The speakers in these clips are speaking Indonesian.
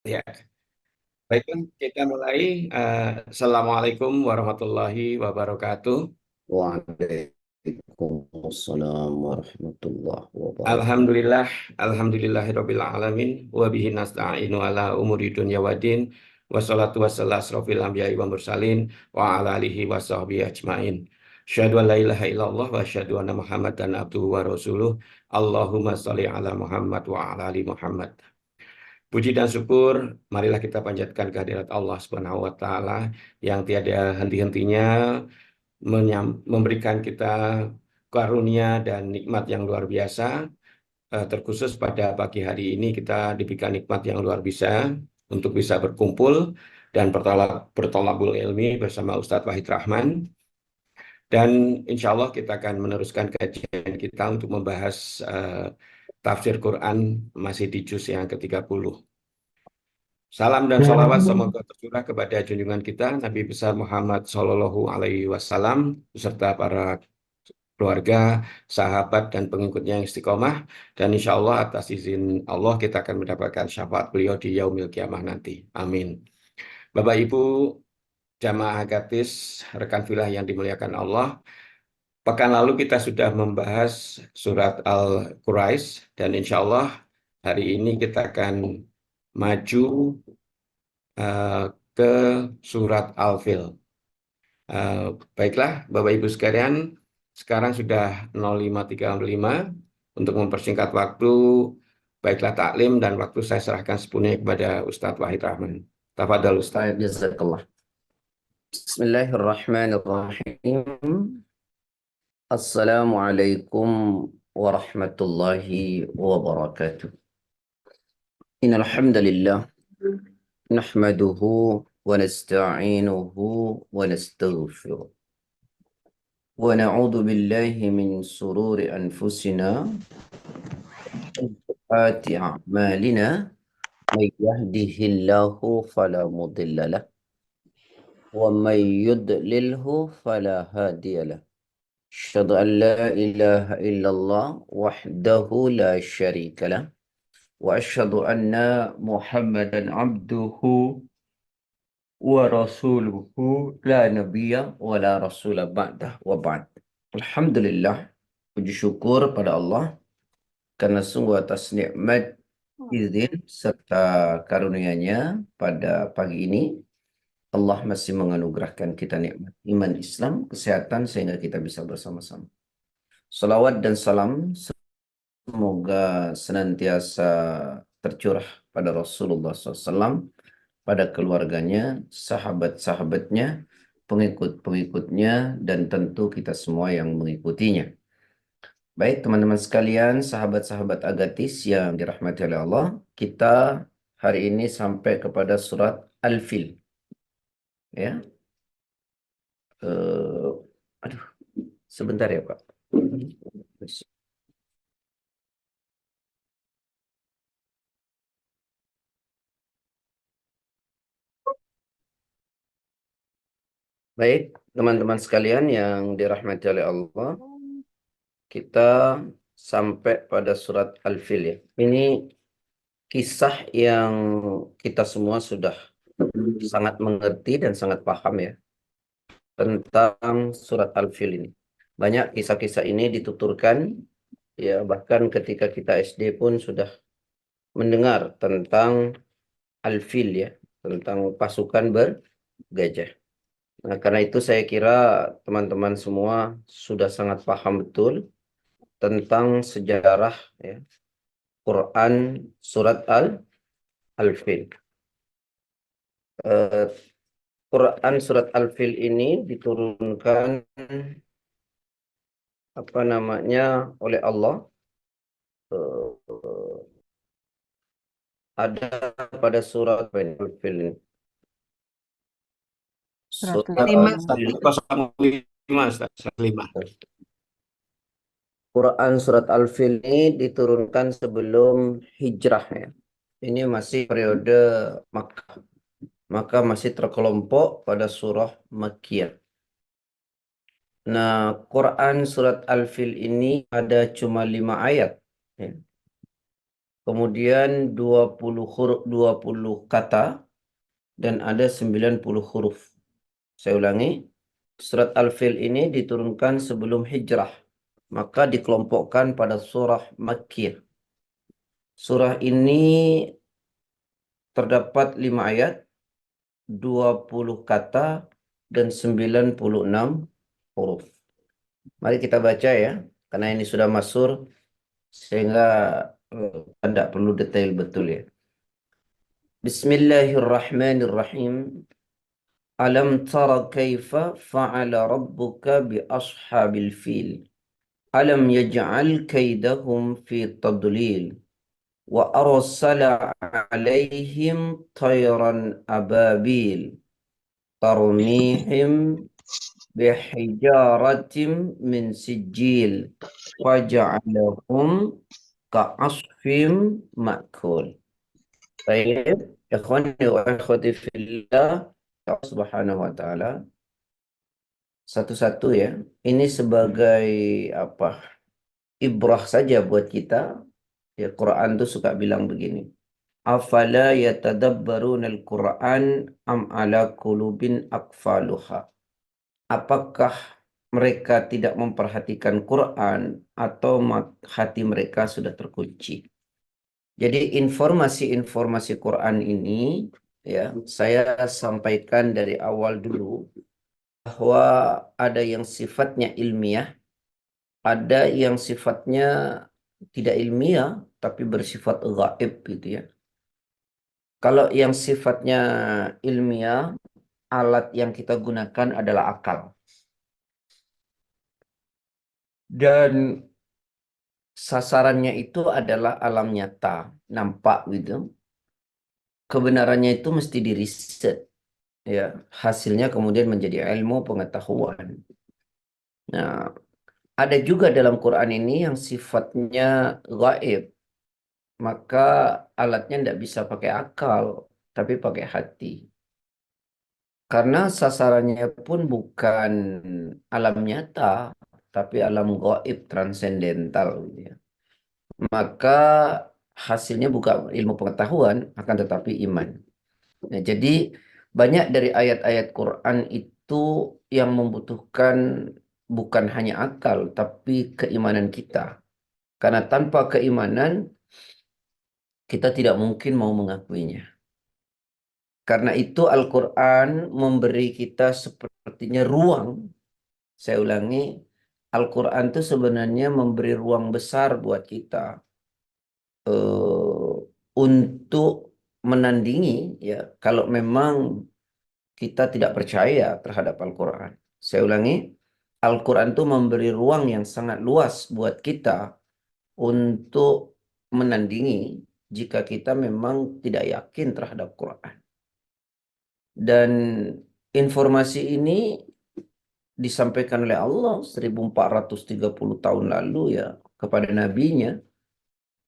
Ya, baiklah kita mulai. Assalamualaikum warahmatullahi wabarakatuh. Waalaikumsalam warahmatullahi wabarakatuh. Alhamdulillah, alhamdulillahirabbil alamin wa bihi nasta'inu ala umuri dunya waddin. Wassalatu wassalamu asrofil anbiya'i wa mursalin wa ala alihi wa sahbihi ajmain. Asyhadu an la ilaha illallah wa asyhadu anna Muhammadan abduhu wa rasuluh. Allahumma shalli ala Muhammad wa ala ali Muhammad. Puji dan syukur, marilah kita panjatkan kehadirat Allah Subhanahu wa taala yang tiada henti-hentinya memberikan kita karunia dan nikmat yang luar biasa. Terkhusus pada pagi hari ini kita diberikan nikmat yang luar biasa untuk bisa berkumpul dan bertolabul ilmi bersama Ustadz Wahid Rahman. Dan insya Allah kita akan meneruskan kajian kita untuk membahas tafsir Quran masih di juz yang ke-30. Salam dan sholawat semoga tercurah kepada junjungan kita Nabi besar Muhammad Shallallahu Alaihi Wasallam beserta para keluarga, sahabat dan pengikutnya yang istiqomah, dan insya Allah atas izin Allah kita akan mendapatkan syafaat beliau di yaumil kiamah nanti. Amin. Bapak Ibu jamaah agatis, rekan filah yang dimuliakan Allah, pekan lalu kita sudah membahas surat Al-Quraisy dan insya Allah hari ini kita akan maju eh, ke surat Al-Fil. Eh, Baiklah, Bapak Ibu sekalian, sekarang sudah 05.35. Untuk mempersingkat waktu, baiklah taklim dan waktu saya serahkan sepenuhnya kepada Ustadz Wahid Rahman. Tafadhal Ustadz. Baik, jazakallah. Bismillahirrahmanirrahim. Assalamualaikum warahmatullahi wabarakatuh. Innal hamdalillah nahmaduhu wa nasta'inuhu wa nastaghfiruh. Wa na'udzu billahi min sururi anfusina wa sayyiati a'malina. May yahdihillahu fala mudilla lahu ومن يضلله فلا هادي له أشهد أن لا إله إلا الله وحده لا شريك له وأشهد أن محمدا عبده ورسوله لا نبي ولا رسول بعده وبعد. Alhamdulillah, puji syukur pada Allah karena sungguh atas nikmat, izin serta karunia-Nya pada pagi ini Allah masih menganugerahkan kita nikmat iman Islam, kesehatan sehingga kita bisa bersama-sama. Salawat dan salam semoga senantiasa tercurah pada Rasulullah SAW, pada keluarganya, sahabat-sahabatnya, pengikut-pengikutnya, dan tentu kita semua yang mengikutinya. Baik teman-teman sekalian, sahabat-sahabat Agatis yang dirahmati oleh Allah, kita hari ini sampai kepada surat Al-Fil. Ya, eh, aduh, sebentar ya Pak. Baik, teman-teman sekalian yang dirahmati oleh Allah, kita sampai pada surat Al-Fil ya. Ini kisah yang kita semua sudah sangat mengerti dan sangat paham ya tentang surat Al-Fil ini. Banyak kisah-kisah ini dituturkan ya, bahkan ketika kita SD pun sudah mendengar tentang Al-Fil ya, tentang pasukan bergajah. Nah, karena itu saya kira teman-teman semua sudah sangat paham betul tentang sejarah ya, Quran surat Al-Fil. Eh, Quran surat Al-Fil ini diturunkan apa namanya oleh Allah, eh, ada pada surat Al-Fil ini. Surat Surat lima. Al-Fil, 05, Ustaz. 05. Quran surat Al-Fil ini diturunkan sebelum hijrah ya. Ini masih periode Makkah. Maka masih terkelompok pada surah Makkiyah. Nah, Quran surat Al-Fil ini ada cuma 5 ayat. Ya. kemudian 20 huruf, 20 kata, dan ada 90 huruf. Saya ulangi, surat Al-Fil ini diturunkan sebelum hijrah, maka dikelompokkan pada surah Makkiyah. Surah ini terdapat 5 ayat, 20 kata, dan 96 huruf. Mari kita baca ya, karena ini sudah masyhur sehingga tidak perlu detail betul ya. Bismillahirrahmanirrahim. Alam tara kaifa fa'ala rabbuka bi ashabil fil. Alam yaj'al kaidahum fi tadlil. Wa arsala alaihim tayran ababil. Tarmihim bihijaratim min sijil. Faja'alahum ka'asfim ma'kul. Baik, ikhwani wa akhwati fillah, Allah Subhanahu wa taala satu-satu ya. Ini sebagai apa? Ibrah saja buat kita. Ya, Quran tuh suka bilang begini. Afala yatadabbaruna al-Quran am ala qulubin aqfaluha. Apakah mereka tidak memperhatikan Quran atau hati mereka sudah terkunci? Jadi informasi-informasi Quran ini ya saya sampaikan dari awal dulu bahwa ada yang sifatnya ilmiah, ada yang sifatnya tidak ilmiah tapi bersifat gaib gitu ya. Kalau yang sifatnya ilmiah, alat yang kita gunakan adalah akal. Dan sasarannya itu adalah alam nyata, nampak gitu. Kebenarannya itu mesti diriset. Ya, hasilnya kemudian menjadi ilmu pengetahuan. Nah, ada juga dalam Quran ini yang sifatnya gaib, maka alatnya tidak bisa pakai akal, tapi pakai hati. Karena sasarannya pun bukan alam nyata, tapi alam gaib transendental, gitu ya. Maka hasilnya bukan ilmu pengetahuan, akan tetapi iman. Nah, jadi banyak dari ayat-ayat Quran itu yang membutuhkan bukan hanya akal, tapi keimanan kita. Karena tanpa keimanan, kita tidak mungkin mau mengakuinya. Karena itu Al-Quran memberi kita sepertinya ruang. Saya ulangi, Al-Quran itu sebenarnya memberi ruang besar buat kita eh, untuk menandingi ya kalau memang kita tidak percaya terhadap Al-Quran. Saya ulangi, Al-Quran itu memberi ruang yang sangat luas buat kita untuk menandingi jika kita memang tidak yakin terhadap Quran. Dan informasi ini disampaikan oleh Allah 1430 tahun lalu ya kepada nabinya,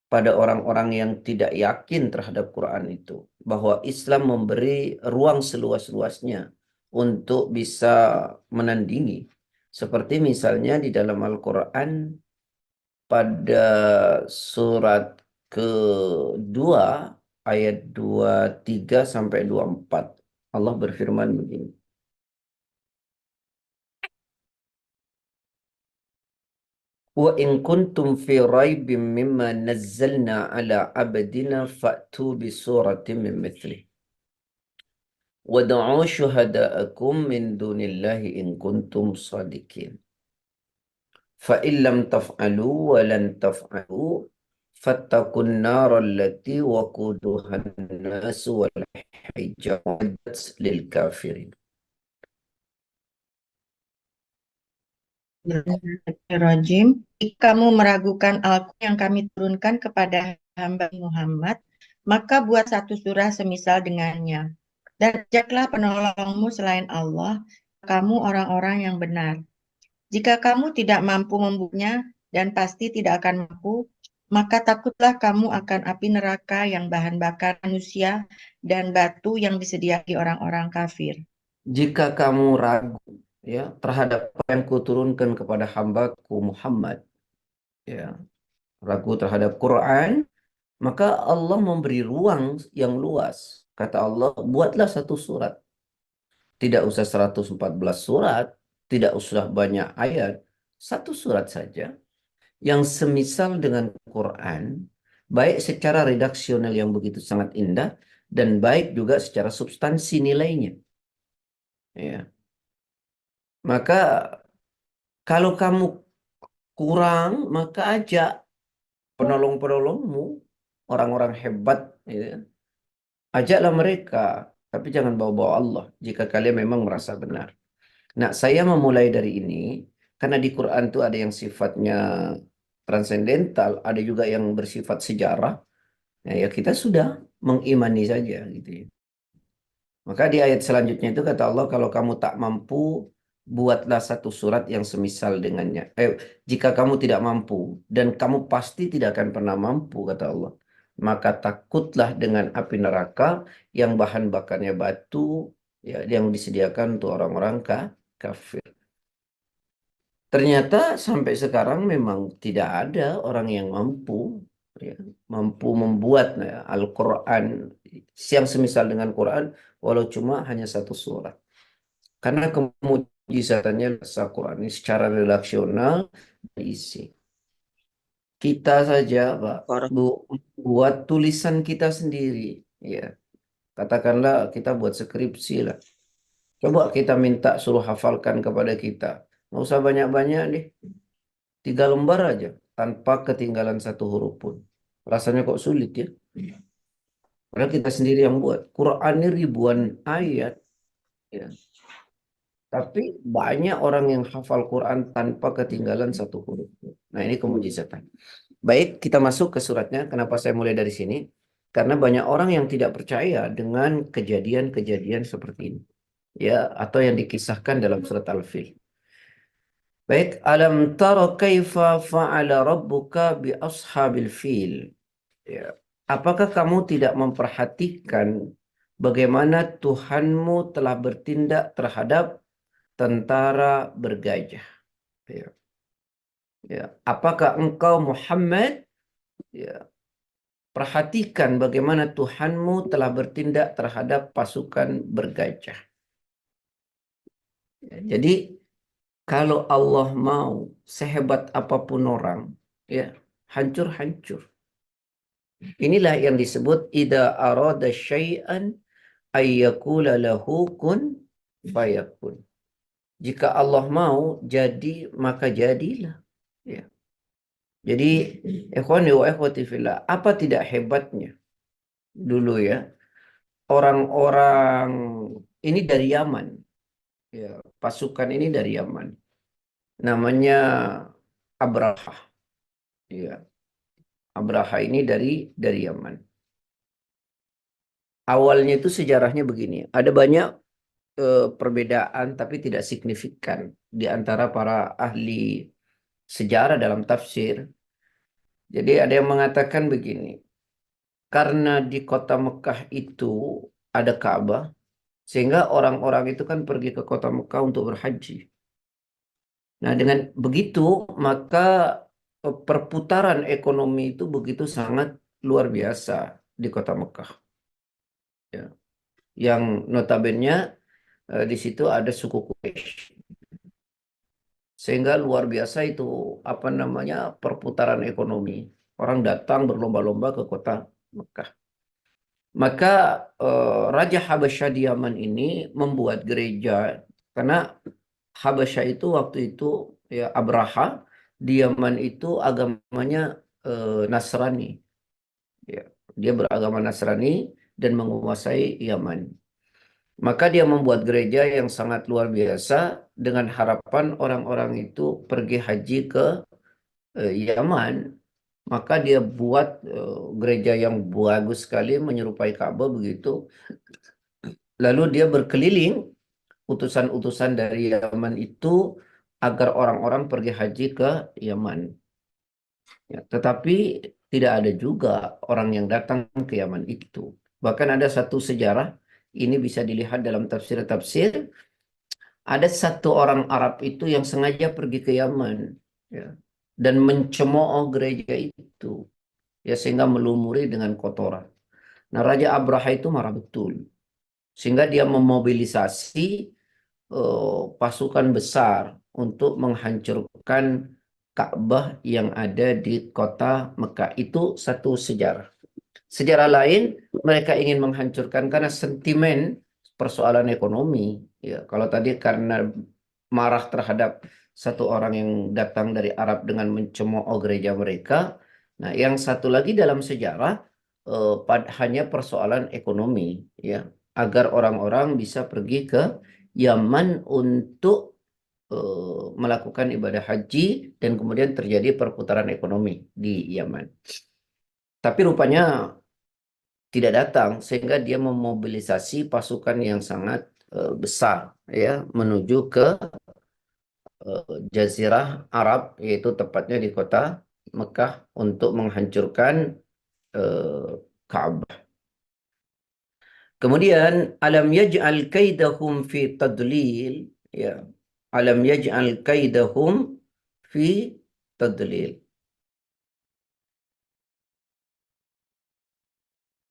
pada orang-orang yang tidak yakin terhadap Quran itu, bahwa Islam memberi ruang seluas-luasnya untuk bisa menandingi. Seperti misalnya di dalam Al-Quran pada surat kedua ayat 23 sampai 24, Allah berfirman begini. Wa in kuntum fi raibim mimma nazzalna ala abdina fa'tu bi suratin min mithlih. Wad'u syuhada'akum min dunillahi in kuntum sadiqin. Fa in lam taf'alu wa lan taf'alu fattaqun nar allati waquduha an-nas wal hijaratu lil kafirin. Bismillahirrahmanirrahim. Jika kamu meragukan Al-Quran yang kami turunkan kepada hamba Muhammad, maka buat satu surah semisal dengannya. Dan ajaklah penolongmu selain Allah, kamu orang-orang yang benar. Jika kamu tidak mampu membuatnya dan pasti tidak akan mampu, maka takutlah kamu akan api neraka yang bahan bakar manusia dan batu yang disediakan orang-orang kafir. Jika kamu ragu ya terhadap apa yang kuturunkan kepada hambaku Muhammad, ya, ragu terhadap Quran, Maka Allah memberi ruang yang luas. Kata Allah, buatlah satu surat. Tidak usah 114 surat, tidak usah banyak ayat. Satu surat saja yang semisal dengan Quran, baik secara redaksional yang begitu sangat indah, dan baik juga secara substansi nilainya. Ya. Maka kalau kamu kurang, maka ajak penolong-penolongmu, orang-orang hebat, ya. Ajaklah mereka, tapi jangan bawa-bawa Allah jika kalian memang merasa benar. Nah, saya memulai dari ini karena di Quran itu ada yang sifatnya transendental, ada juga yang bersifat sejarah. Nah, ya kita sudah mengimani saja gitu ya. Maka di ayat selanjutnya itu kata Allah, kalau kamu tak mampu, buatlah satu surat yang semisal dengannya. Jika kamu tidak mampu, dan kamu pasti tidak akan pernah mampu, kata Allah, maka takutlah dengan api neraka yang bahan bakarnya batu, ya, yang disediakan untuk orang-orang kafir. Ternyata sampai sekarang memang tidak ada orang yang mampu, ya, mampu membuat, ya, Al-Quran yang semisal dengan Quran, walau cuma hanya satu surat. Karena kemujizatannya Al-Quran ini secara redaksional diisi. Kita saja, Pak, buat tulisan kita sendiri, ya. Katakanlah kita buat skripsi lah. Coba kita minta suruh hafalkan kepada kita. Nggak usah banyak-banyak deh. 3 lembar aja tanpa ketinggalan satu huruf pun. Rasanya kok sulit ya? Padahal kita sendiri yang buat. Quran ini ribuan ayat, ya. Tapi banyak orang yang hafal Quran tanpa ketinggalan satu huruf. Nah, ini kemujizatan. Baik, kita masuk ke suratnya. Kenapa saya mulai dari sini? Karena banyak orang yang tidak percaya dengan kejadian-kejadian seperti ini, ya, atau yang dikisahkan dalam surat Al-Fil. Baik, alam tara kaifa fa'ala rabbuka bi ashabil fil. Ya. Apakah kamu tidak memperhatikan bagaimana Tuhanmu telah bertindak terhadap tentara bergajah? Ya. Ya. Apakah engkau Muhammad, ya, perhatikan bagaimana Tuhanmu telah bertindak terhadap pasukan bergajah? Ya. Jadi kalau Allah mau, sehebat apapun orang, ya, hancur-hancur. Inilah yang disebut idza arada syai'an ayyakula lahu kun fayakun. Jika Allah mau jadi, maka jadilah. Ya. Jadi, ikhwani wa ikhwati fillah, apa tidak hebatnya dulu ya, orang-orang ini dari Yaman. Ya, pasukan ini dari Yaman. Namanya Abraha. Ya, Abraha ini dari Yaman. Awalnya itu sejarahnya begini. Ada banyak perbedaan tapi tidak signifikan di antara para ahli sejarah dalam tafsir. Jadi ada yang mengatakan begini. Karena di kota Mekah itu ada Ka'bah, sehingga orang-orang itu kan pergi ke kota Mekah untuk berhaji. Nah, dengan begitu maka perputaran ekonomi itu begitu sangat luar biasa di kota Mekah. Ya. Yang notabene di situ ada suku Quraisy. Sehingga luar biasa itu apa namanya perputaran ekonomi. Orang datang berlomba-lomba ke kota Mekah. Maka Raja Habasyah di Yaman ini membuat gereja karena Habasyah itu waktu itu, ya, Abraha di Yaman itu agamanya Nasrani. Ya, dia beragama Nasrani dan menguasai Yaman. Maka dia membuat gereja yang sangat luar biasa dengan harapan orang-orang itu pergi haji ke Yaman. Maka dia buat gereja yang bagus sekali menyerupai Ka'bah begitu. Lalu dia berkeliling utusan-utusan dari Yaman itu agar orang-orang pergi haji ke Yaman. Ya, tetapi tidak ada juga orang yang datang ke Yaman itu. Bahkan ada satu sejarah, ini bisa dilihat dalam tafsir-tafsir, ada satu orang Arab itu yang sengaja pergi ke Yaman, ya, dan mencemooh gereja itu. ya, sehingga melumuri dengan kotoran. Nah, Raja Abraha itu marah betul, sehingga dia memobilisasi pasukan besar untuk menghancurkan Ka'bah yang ada di kota Mekah. Itu satu sejarah. Sejarah lain, mereka ingin menghancurkan karena sentimen persoalan ekonomi. Ya, kalau tadi karena marah terhadap satu orang yang datang dari Arab dengan mencemooh gereja mereka. Nah, yang satu lagi dalam sejarah hanya persoalan ekonomi, ya, agar orang-orang bisa pergi ke Yaman untuk melakukan ibadah haji dan kemudian terjadi perputaran ekonomi di Yaman. Tapi rupanya tidak datang sehingga dia memobilisasi pasukan yang sangat besar, ya, menuju ke Jazirah Arab, yaitu tepatnya di kota Mekah, untuk menghancurkan Ka'bah. Kemudian alam yaj'al kaidahum fi tadlil, ya, alam yaj'al kaidahum fi tadlil.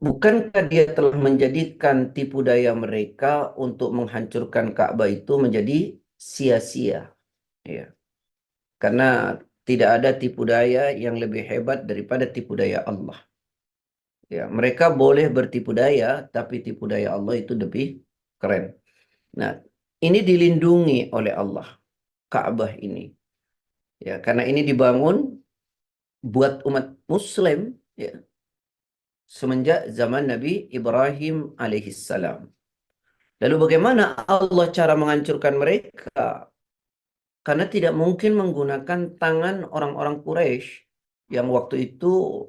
Bukankah dia telah menjadikan tipu daya mereka untuk menghancurkan Ka'bah itu menjadi sia-sia? Ya. Karena tidak ada tipu daya yang lebih hebat daripada tipu daya Allah. Ya, mereka boleh bertipu daya, tapi tipu daya Allah itu lebih keren. Nah, ini dilindungi oleh Allah, Ka'bah ini. Ya, karena ini dibangun buat umat Muslim, ya, semenjak zaman Nabi Ibrahim alaihissalam. Lalu bagaimana Allah cara menghancurkan mereka? Karena tidak mungkin menggunakan tangan orang-orang Quraisy yang waktu itu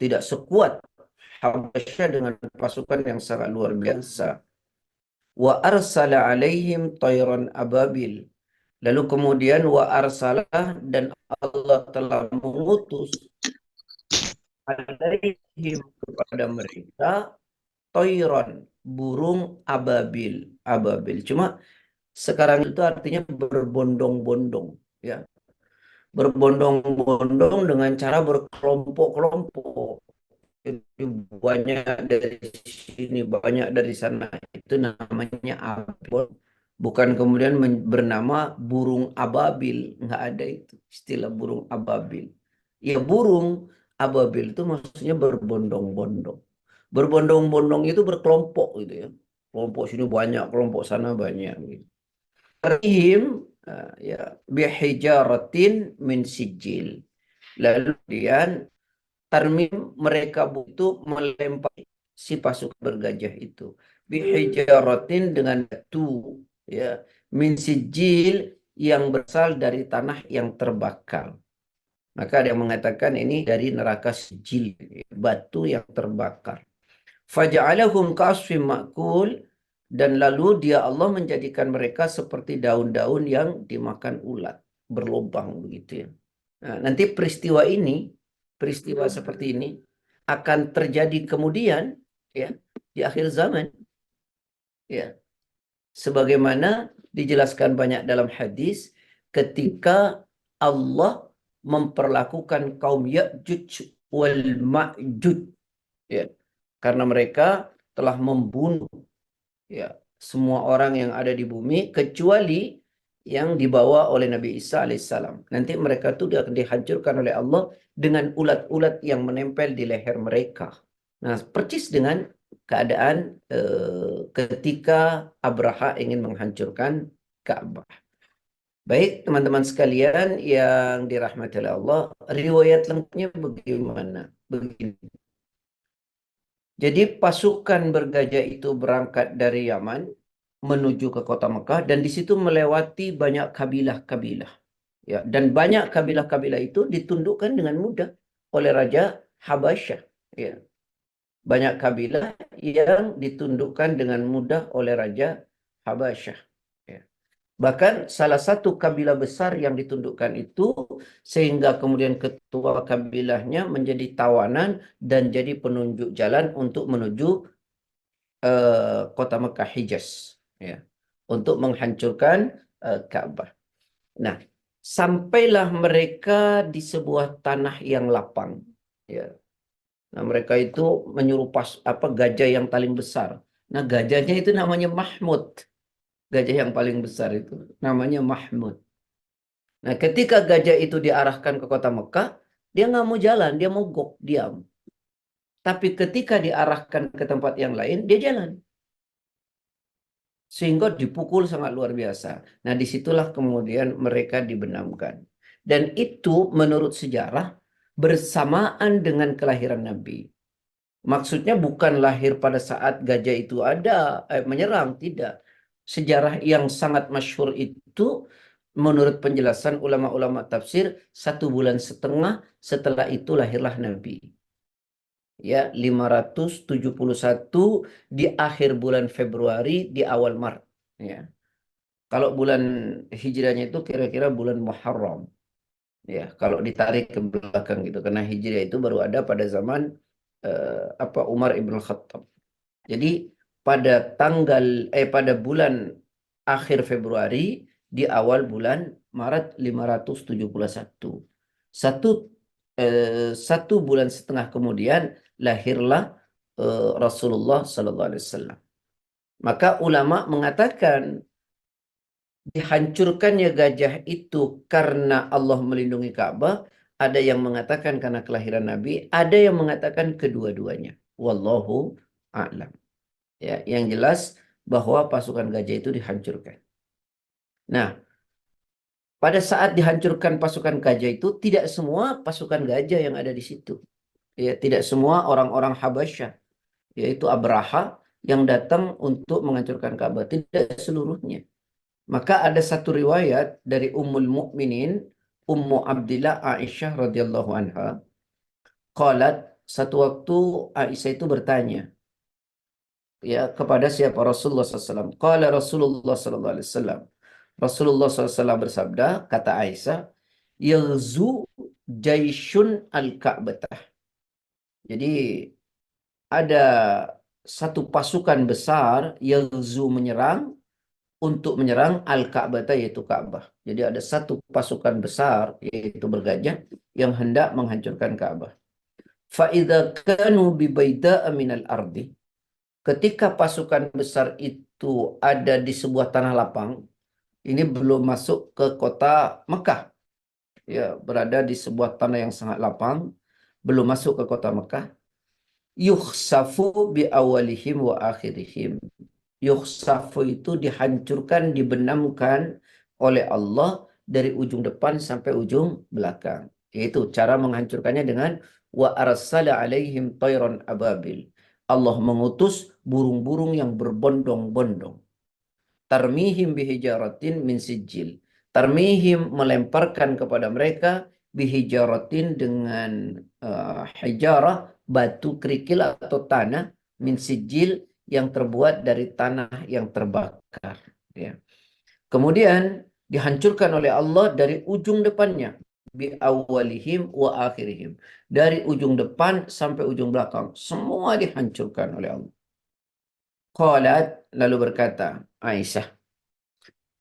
tidak sekuat Habasyah dengan pasukan yang sangat luar biasa. Wa arsala alaihim tayran ababil. Lalu kemudian wa arsalah, dan Allah telah mengutus alaihim kepada mereka tayran, burung ababil. Ababil. Cuma sekarang itu artinya berbondong-bondong, ya. Berbondong-bondong dengan cara berkelompok-kelompok. Jadi banyak dari sini, banyak dari sana. Itu namanya abil. Bukan kemudian bernama burung ababil. Nggak ada itu istilah burung ababil. Ya, burung ababil itu maksudnya berbondong-bondong. Berbondong-bondong itu berkelompok gitu, ya. Kelompok sini banyak, kelompok sana banyak gitu. Tarihim, ya, bihijaratin min sijil. Lalu kemudian tarmim, mereka itu melempar si pasukan bergajah itu bihijaratin, dengan batu, ya, min sijil, yang berasal dari tanah yang terbakar. Maka ada yang mengatakan ini dari neraka sijil, batu yang terbakar. Faja'alahum ka'asfim ma'kul, dan lalu dia Allah menjadikan mereka seperti daun-daun yang dimakan ulat, berlubang begitu, ya. Nah, nanti peristiwa seperti ini akan terjadi kemudian, ya, di akhir zaman, ya. Sebagaimana dijelaskan banyak dalam hadis ketika Allah memperlakukan kaum Ya'juj wal Ma'juj, ya, karena mereka telah membunuh, ya, semua orang yang ada di bumi kecuali yang dibawa oleh Nabi Isa alaihissalam. Nanti mereka itu akan dihancurkan oleh Allah dengan ulat-ulat yang menempel di leher mereka. Nah, persis dengan keadaan ketika Abraha ingin menghancurkan Ka'bah. Baik, teman-teman sekalian yang dirahmati oleh Allah, riwayat lengkapnya bagaimana? Begini. Jadi pasukan bergajah itu berangkat dari Yaman menuju ke kota Mekah, dan di situ melewati banyak kabilah-kabilah. Ya, dan banyak kabilah-kabilah itu ditundukkan dengan mudah oleh Raja Habasyah. Ya. Banyak kabilah yang ditundukkan dengan mudah oleh Raja Habasyah. Ya. Bahkan salah satu kabilah besar yang ditundukkan itu sehingga kemudian ketua kabilahnya menjadi tawanan dan jadi penunjuk jalan untuk menuju kota Mekah, Hijaz, ya, untuk menghancurkan Ka'bah. Nah, sampailah mereka di sebuah tanah yang lapang, ya. Nah, mereka itu menyerupas gajah yang paling besar. Nah, gajahnya itu namanya Mahmud. Gajah yang paling besar itu namanya Mahmud. Nah, ketika gajah itu diarahkan ke kota Mekah, dia nggak mau jalan, dia mogok, diam. Tapi ketika diarahkan ke tempat yang lain, dia jalan. Sehingga dipukul sangat luar biasa. Nah, disitulah kemudian mereka dibenamkan. Dan itu menurut sejarah bersamaan dengan kelahiran Nabi. Maksudnya bukan lahir pada saat gajah itu ada menyerang, tidak. Sejarah yang sangat masyhur itu menurut penjelasan ulama-ulama tafsir 1,5 bulan setelah itu lahirlah Nabi. Ya, 571 di akhir bulan Februari di awal Maret. Ya. Kalau bulan hijrahnya itu kira-kira bulan Muharram. Ya, kalau ditarik ke belakang gitu, karena hijriah itu baru ada pada zaman Umar ibn Khattab. Jadi pada bulan akhir Februari di awal bulan Maret 571. Satu 1,5 bulan kemudian lahirlah Rasulullah Sallallahu Alaihi Wasallam. Maka ulama mengatakan dihancurkannya gajah itu karena Allah melindungi Ka'bah. Ada yang mengatakan karena kelahiran Nabi, ada yang mengatakan kedua-duanya. Wallahu a'lam. Ya, yang jelas bahwa pasukan gajah itu dihancurkan. Nah, pada saat dihancurkan pasukan gajah itu tidak semua pasukan gajah yang ada di situ. Ya, tidak semua orang-orang Habasyah, yaitu Abraha yang datang untuk menghancurkan Ka'bah, tidak seluruhnya. Maka ada satu riwayat dari Ummul Mukminin, Ummu Abdillah Aisyah radhiyallahu anha, qalat, satu waktu Aisyah itu bertanya ya kepada siapa Rasulullah SAW. Qala Rasulullah sallallahu alaihi wasallam. Rasulullah SAW bersabda, kata Aisyah, yaghzu jaisyun al-Ka'bah. Jadi ada satu pasukan besar yaghzu menyerang untuk menyerang al-Ka'bah yaitu Ka'bah. Jadi ada satu pasukan besar yaitu bergajah yang hendak menghancurkan Ka'bah. Fa idza kanu bi baida'a minal ardi. Ketika pasukan besar itu ada di sebuah tanah lapang, ini belum masuk ke kota Mekah. Ya, berada di sebuah tanah yang sangat lapang, belum masuk ke kota Mekah. Yukhsafu bi awalihim wa akhirihim. Yukhsafu itu dihancurkan, dibenamkan oleh Allah dari ujung depan sampai ujung belakang. Yaitu cara menghancurkannya dengan wa arsala alaihim tayran ababil. Allah mengutus burung-burung yang berbondong-bondong. Tarmihim bihijaratin min sijil. Tarmihim melemparkan kepada mereka bihijaratin dengan hijarah, batu kerikil atau tanah, min sijil yang terbuat dari tanah yang terbakar. Ya. Kemudian dihancurkan oleh Allah dari ujung depannya. Bi awalihim wa akhirihim. Dari ujung depan sampai ujung belakang. Semua dihancurkan oleh Allah. Qalat, lalu berkata Aisyah,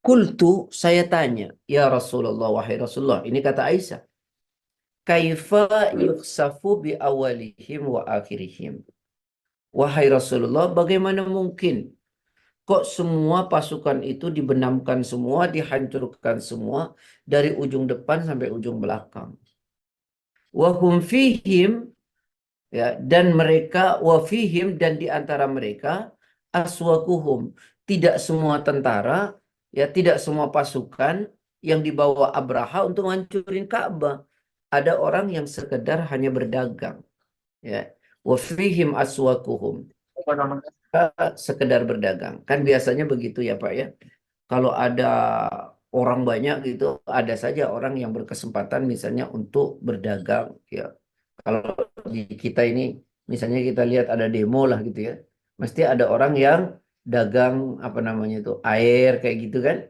Kultu, saya tanya, ya Rasulullah, wahai Rasulullah. Ini kata Aisyah. Kaifa yukhsafu bi awalihim wa akhirihim. Wahai Rasulullah, bagaimana mungkin kok semua pasukan itu dibenamkan semua, dihancurkan semua dari ujung depan sampai ujung belakang. Wahum fihim, ya, dan mereka wafihim, dan di antara mereka aswakuhum, tidak semua tentara, ya, tidak semua pasukan yang dibawa Abraha untuk menghancurin Ka'bah. Ada orang yang sekedar hanya berdagang, ya. Wafihim aswakuhum, sekedar berdagang. Kan biasanya begitu ya Pak ya. Kalau ada orang banyak gitu, ada saja orang yang berkesempatan misalnya untuk berdagang ya. Kalau di kita ini misalnya kita lihat ada demo lah gitu ya. Mesti ada orang yang dagang apa namanya itu air kayak gitu kan.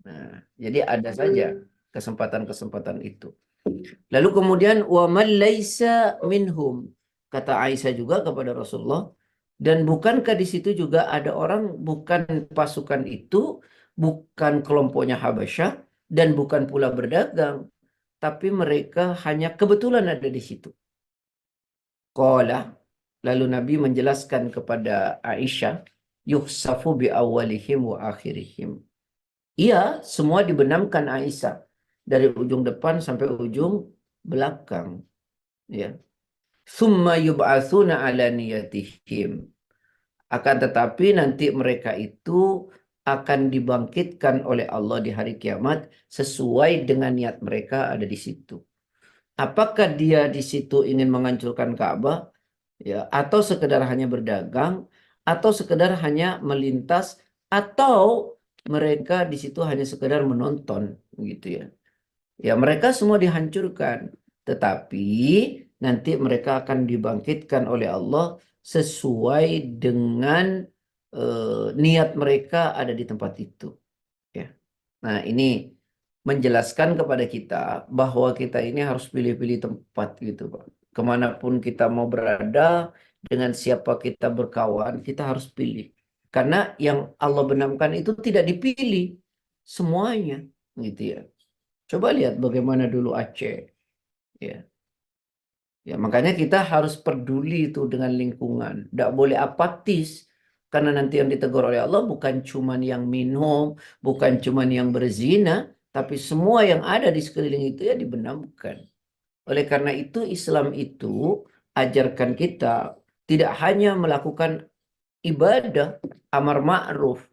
Nah, jadi ada saja kesempatan-kesempatan itu. Lalu kemudian wa man laisa minhum, kata Aisyah juga kepada Rasulullah, dan bukankah di situ juga ada orang bukan pasukan itu, bukan kelompoknya Habasyah dan bukan pula berdagang, tapi mereka hanya kebetulan ada di situ. Qala, lalu Nabi menjelaskan kepada Aisyah, yuhsafu bi awalihim wa akhirihim. Iya, semua dibenamkan Aisyah dari ujung depan sampai ujung belakang. Ya. Thumma yub'atsuna ala niyatihim. Akan tetapi nanti mereka itu akan dibangkitkan oleh Allah di hari kiamat sesuai dengan niat mereka ada di situ. Apakah dia di situ ingin menghancurkan Ka'bah, ya, atau sekedar hanya berdagang, atau sekedar hanya melintas, atau mereka di situ hanya sekedar menonton, gitu ya. Ya, mereka semua dihancurkan, tetapi nanti mereka akan dibangkitkan oleh Allah sesuai dengan niat mereka ada di tempat itu. Ya. Nah, ini menjelaskan kepada kita bahwa kita ini harus pilih-pilih tempat gitu, Pak. Kemanapun kita mau berada, dengan siapa kita berkawan, kita harus pilih. Karena yang Allah benamkan itu tidak dipilih semuanya, gitu ya. Coba lihat bagaimana dulu Aceh, ya. Ya, makanya kita harus peduli itu dengan lingkungan. Tidak boleh apatis. Karena nanti yang ditegur oleh Allah bukan cuma yang minum, bukan cuma yang berzina, tapi semua yang ada di sekeliling itu ya dibenamkan. Oleh karena itu Islam itu ajarkan kita tidak hanya melakukan ibadah, amar ma'ruf,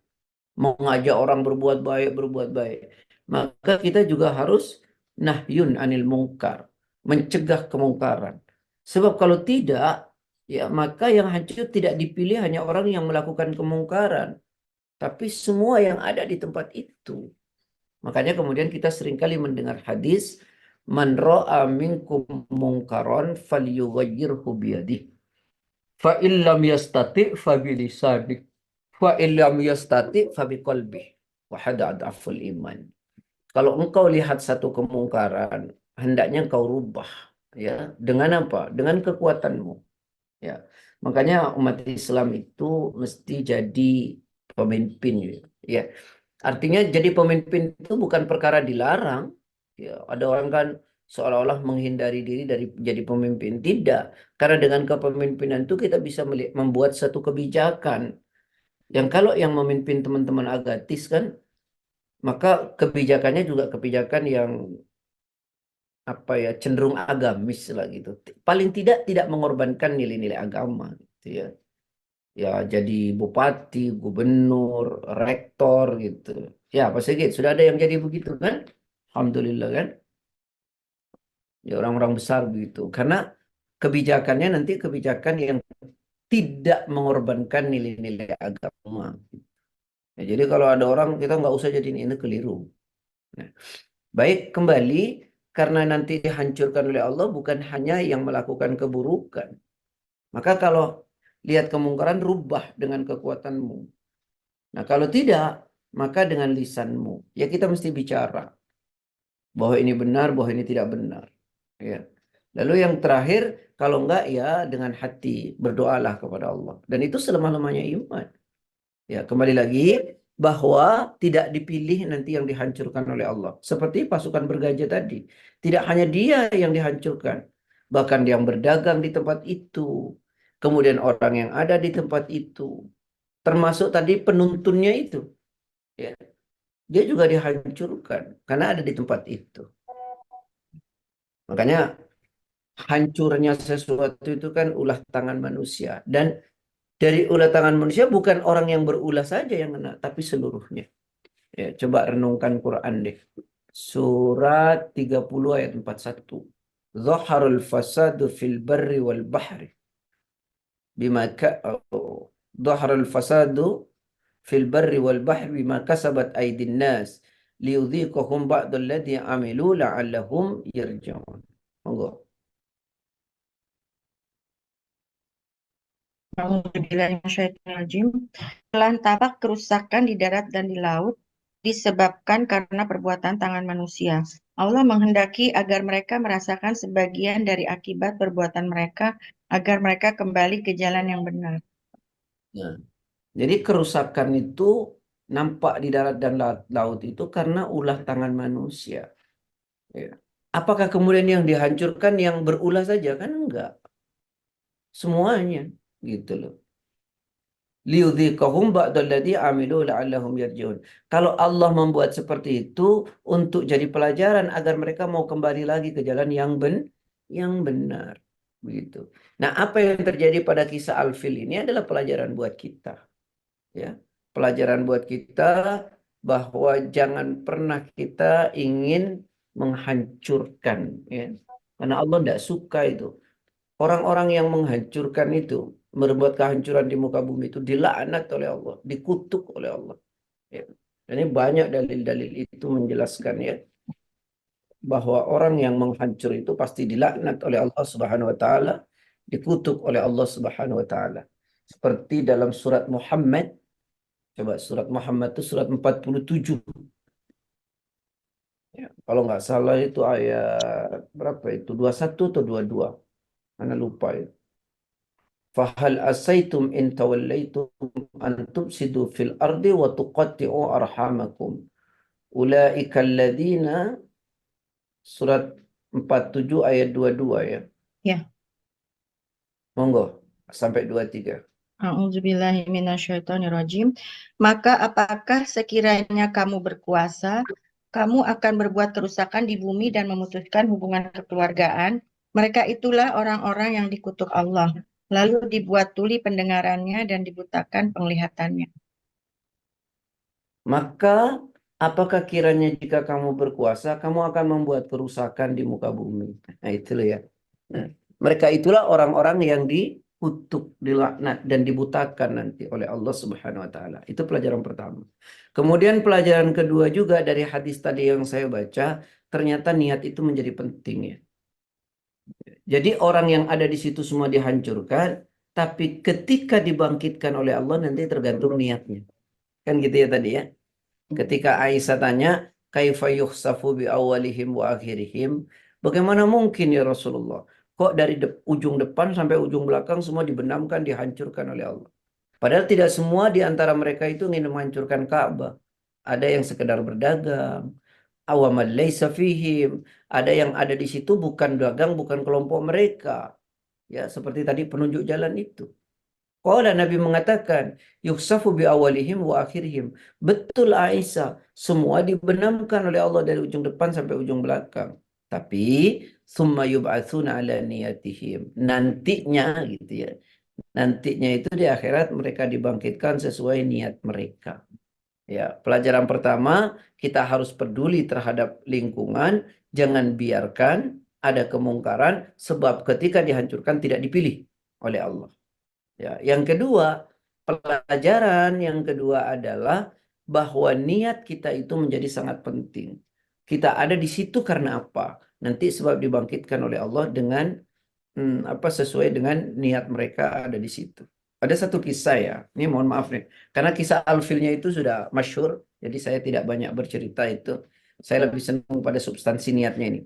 mengajak orang berbuat baik. Maka kita juga harus nahyun anil mungkar, mencegah kemungkaran. Sebab kalau tidak, ya maka yang hancur tidak dipilih hanya orang yang melakukan kemungkaran, tapi semua yang ada di tempat itu. Makanya kemudian kita seringkali mendengar hadis, man ra'a minkum mungkaron falyughayyirhu biyadihi. Fa illam yastati fa bilisani. Fa illam yastati fa biqalbi. Wa hada adaful iman. Kalau engkau lihat satu kemungkaran, hendaknya engkau rubah, ya. Dengan apa? Dengan kekuatanmu, ya. Makanya umat Islam itu mesti jadi pemimpin, ya. Artinya jadi pemimpin itu bukan perkara dilarang, ya. Ada orang kan seolah-olah menghindari diri dari jadi pemimpin. Tidak, karena dengan kepemimpinan itu kita bisa membuat satu kebijakan. Yang kalau yang memimpin teman-teman agatis kan, maka kebijakannya juga kebijakan yang apa ya, cenderung agamis lah gitu. Paling tidak mengorbankan nilai-nilai agama gitu ya. Ya jadi bupati, gubernur, rektor gitu. Ya Pak Sigit sudah ada yang jadi begitu kan? Alhamdulillah kan? Ya orang-orang besar begitu. Karena kebijakannya nanti kebijakan yang tidak mengorbankan nilai-nilai agama. Ya, jadi kalau ada orang kita nggak usah jadi ini keliru. Nah, baik, kembali karena nanti dihancurkan oleh Allah bukan hanya yang melakukan keburukan. Maka kalau lihat kemungkaran rubah dengan kekuatanmu. Nah, kalau tidak, maka dengan lisanmu. Ya kita mesti bicara bahwa ini benar, bahwa ini tidak benar. Ya. Lalu yang terakhir, kalau enggak ya dengan hati berdoalah kepada Allah. Dan itu selemah-lemahnya iman. Ya, kembali lagi bahwa tidak dipilih nanti yang dihancurkan oleh Allah. Seperti pasukan bergajah tadi. Tidak hanya dia yang dihancurkan. Bahkan yang berdagang di tempat itu. Kemudian orang yang ada di tempat itu. Termasuk tadi penuntunnya itu. Ya, dia juga dihancurkan. Karena ada di tempat itu. Makanya hancurnya sesuatu itu kan ulah tangan manusia. Dan dari ulah tangan manusia bukan orang yang berulah saja yang kena. Tapi seluruhnya. Ya, coba renungkan Quran deh. Surat 30 ayat 41. Zaharul fasadu fil barri wal bahri. Bima Zaharul fasadu fil barri wal bahri bima kasabat aydin nas. Liyudhiqahum ba'dal ladhi amilu la'allahum yarji'un. Monggo. Alhamdulillahirrahmanirrahim. Telah tampak kerusakan di darat dan di laut disebabkan karena perbuatan tangan manusia. Allah menghendaki agar mereka merasakan sebagian dari akibat perbuatan mereka, agar mereka kembali ke jalan yang benar. Nah, jadi kerusakan itu nampak di darat dan laut itu karena ulah tangan manusia. Ya. Apakah kemudian yang dihancurkan yang berulah saja? Kan enggak. semuanya, gitu loh. Liyudhiqahum ba'dalladzi amilu la'allahum yarji'un. Kalau Allah membuat seperti itu untuk jadi pelajaran agar mereka mau kembali lagi ke jalan yang benar, begitu. Nah, apa yang terjadi pada kisah Al-Fil ini adalah pelajaran buat kita, ya. Pelajaran buat kita bahwa jangan pernah kita ingin menghancurkan, ya. Karena Allah tidak suka itu. Orang-orang yang menghancurkan itu, membuat kehancuran di muka bumi itu dilaknat oleh Allah, dikutuk oleh Allah. Ya. Dan ini banyak dalil-dalil itu menjelaskan, ya, bahwa orang yang menghancur itu pasti dilaknat oleh Allah Subhanahu wa taala, dikutuk oleh Allah Subhanahu wa taala. Seperti dalam surat Muhammad, coba surat Muhammad itu surat 47. Ya, kalau nggak salah itu ayat berapa itu? 21 atau 22? Mana lupa ya. Fahal asaitum in tawallaitum an tufsidu fil ardi wa tuqatti'u arhamakum. Ulaika alladzina, surat 47 ayat 22, ya. Ya. Monggo sampai 23. A'udzubillahiminasyaitonirrajim. Maka apakah sekiranya kamu berkuasa, kamu akan berbuat kerusakan di bumi dan memutuskan hubungan kekeluargaan? Mereka itulah orang-orang yang dikutuk Allah, lalu dibuat tuli pendengarannya dan dibutakan penglihatannya. Maka apakah kiranya jika kamu berkuasa, kamu akan membuat kerusakan di muka bumi? Nah, itulah, ya. Nah, mereka itulah orang-orang yang dikutuk, dilaknat, dan dibutakan nanti oleh Allah Subhanahu wa taala. Itu pelajaran pertama. Kemudian pelajaran kedua juga dari hadis tadi yang saya baca, ternyata niat itu menjadi penting, ya. Jadi orang yang ada di situ semua dihancurkan, tapi ketika dibangkitkan oleh Allah nanti tergantung niatnya. Kan gitu ya tadi, ya. Ketika Aisyah tanya, kaifa yukhsafu bi awalihim wa akhirihim? Bagaimana mungkin ya Rasulullah? Kok dari ujung depan sampai ujung belakang semua dibenamkan, dihancurkan oleh Allah? Padahal tidak semua di antara mereka itu ingin menghancurkan Ka'bah. Ada yang sekedar berdagang, awamal laysa fihim. Ada yang ada di situ bukan dagang, bukan kelompok mereka. Ya, seperti tadi penunjuk jalan itu. Qala, Nabi mengatakan, yuksafu bi awalihim wa akhirihim. Betul Aisyah, semua dibenamkan oleh Allah dari ujung depan sampai ujung belakang. Tapi summa yub'atsuna ala niyatihim. Nantinya, gitu ya. Nantinya itu di akhirat mereka dibangkitkan sesuai niat mereka. Ya, pelajaran pertama, kita harus peduli terhadap lingkungan, jangan biarkan ada kemungkaran, sebab ketika dihancurkan tidak dipilih oleh Allah. Ya, yang kedua, pelajaran yang kedua adalah bahwa niat kita itu menjadi sangat penting. Kita ada di situ karena apa? Nanti sebab dibangkitkan oleh Allah dengan sesuai dengan niat mereka ada di situ. Ada satu kisah, ya. Ini mohon maaf nih, karena kisah Al-Filnya itu sudah masyhur, jadi saya tidak banyak bercerita itu. Saya lebih senang pada substansi niatnya ini.